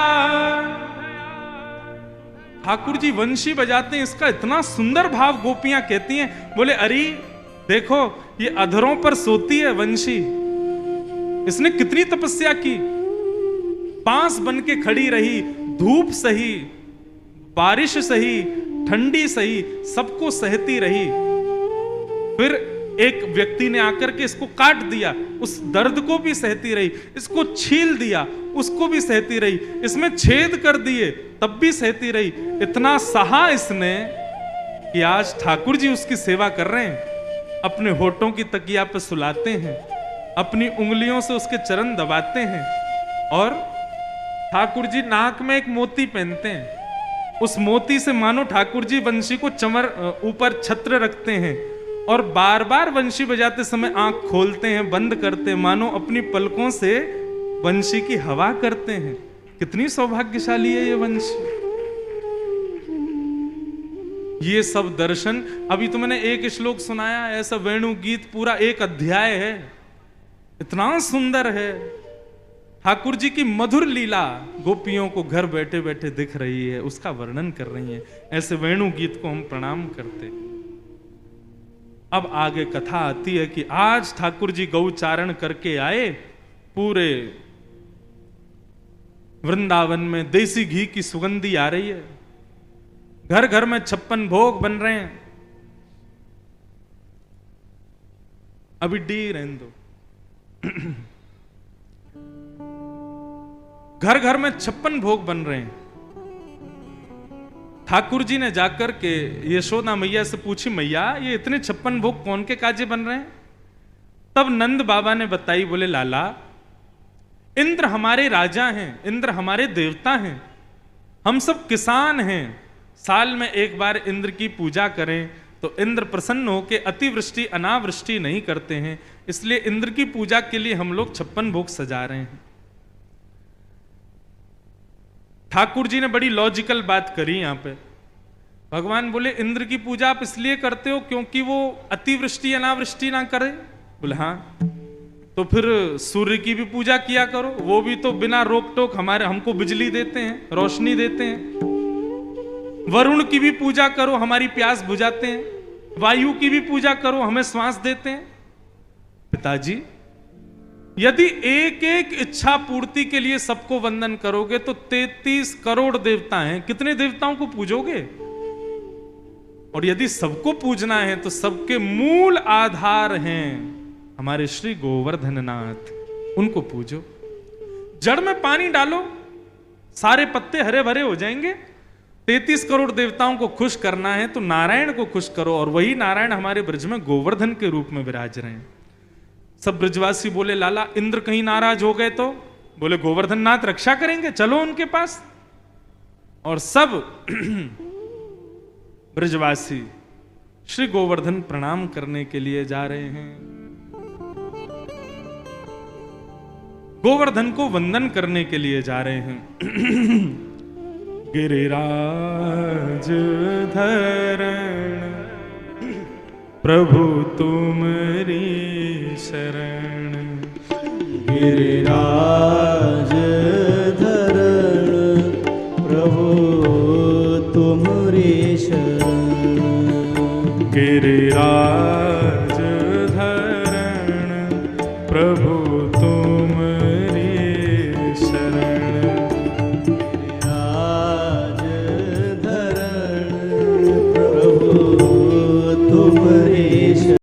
ठाकुर जी वंशी बजाते हैं, इसका इतना सुंदर भाव गोपियां कहती हैं। बोले अरे देखो ये अधरों पर सोती है वंशी, इसने कितनी तपस्या की, बांस बन के खड़ी रही, धूप सही, बारिश सही, ठंडी सही, सबको सहती रही। फिर एक व्यक्ति ने आकर के इसको काट दिया, उस दर्द को भी सहती रही, इसको छील दिया, उसको भी सहती रही, इसमें छेद कर दिए तब भी सहती रही। इतना सहा इसने कि आज ठाकुर जी उसकी सेवा कर रहे हैं, अपने होठों की तकिया पे सुलाते हैं, अपनी उंगलियों से उसके चरण दबाते हैं। और ठाकुर जी नाक में एक मोती पहनते हैं, उस मोती से मानो ठाकुर जी वंशी को चमर ऊपर छत्र रखते हैं और बार बार वंशी बजाते समय आंख खोलते हैं, बंद करते हैं, मानो अपनी पलकों से वंशी की हवा करते हैं। कितनी सौभाग्यशाली है ये वंशी। ये सब दर्शन, अभी तो मैंने एक श्लोक सुनाया, ऐसा वेणु गीत पूरा एक अध्याय है, इतना सुंदर है। ठाकुर जी की मधुर लीला गोपियों को घर बैठे बैठे दिख रही है, उसका वर्णन कर रही है। ऐसे वेणु गीत को हम प्रणाम करते। अब आगे कथा आती है कि आज ठाकुर जी गौचारण करके आए, पूरे वृंदावन में देसी घी की सुगंधी आ रही है, घर घर में 56 भोग बन रहे हैं। अभी डी रहने दो। घर घर में 56 भोग बन रहे हैं। ठाकुर जी ने जाकर के यशोदा मैया से पूछी, मैया ये इतने 56 भोग कौन के काजे बन रहे हैं? तब नंद बाबा ने बताई, बोले लाला इंद्र हमारे राजा हैं, इंद्र हमारे देवता हैं, हम सब किसान हैं। साल में एक बार इंद्र की पूजा करें तो इंद्र प्रसन्न होकर अतिवृष्टि अनावृष्टि नहीं करते हैं, इसलिए इंद्र की पूजा के लिए हम लोग 56 भोग सजा रहे हैं। ठाकुर जी ने बड़ी लॉजिकल बात करी यहां पे। भगवान बोले इंद्र की पूजा आप इसलिए करते हो क्योंकि वो अतिवृष्टि अनावृष्टि ना करे? बोले हाँ। तो फिर सूर्य की भी पूजा किया करो, वो भी तो बिना रोक टोक हमको बिजली देते हैं, रोशनी देते हैं। वरुण की भी पूजा करो, हमारी प्यास बुझाते हैं। वायु की भी पूजा करो, हमें श्वास देते हैं। पिताजी यदि एक एक इच्छा पूर्ति के लिए सबको वंदन करोगे तो 33 करोड़ देवता हैं, कितने देवताओं को पूजोगे? और यदि सबको पूजना है तो सबके मूल आधार हैं हमारे श्री गोवर्धननाथ, उनको पूजो। जड़ में पानी डालो, सारे पत्ते हरे भरे हो जाएंगे। 33 करोड़ देवताओं को खुश करना है तो नारायण को खुश करो, और वही नारायण हमारे ब्रज में गोवर्धन के रूप में विराज रहे हैं। सब ब्रजवासी बोले लाला इंद्र कहीं नाराज हो गए तो? बोले गोवर्धन नाथ रक्षा करेंगे, चलो उनके पास। और सब ब्रजवासी श्री गोवर्धन प्रणाम करने के लिए जा रहे हैं, गोवर्धन को वंदन करने के लिए जा रहे हैं। गिरिराज धरण प्रभु तुमरी शरण, गिरिराज धरण प्रभु तुमरी शरण, गिरिराज धरण प्रभु तुमरी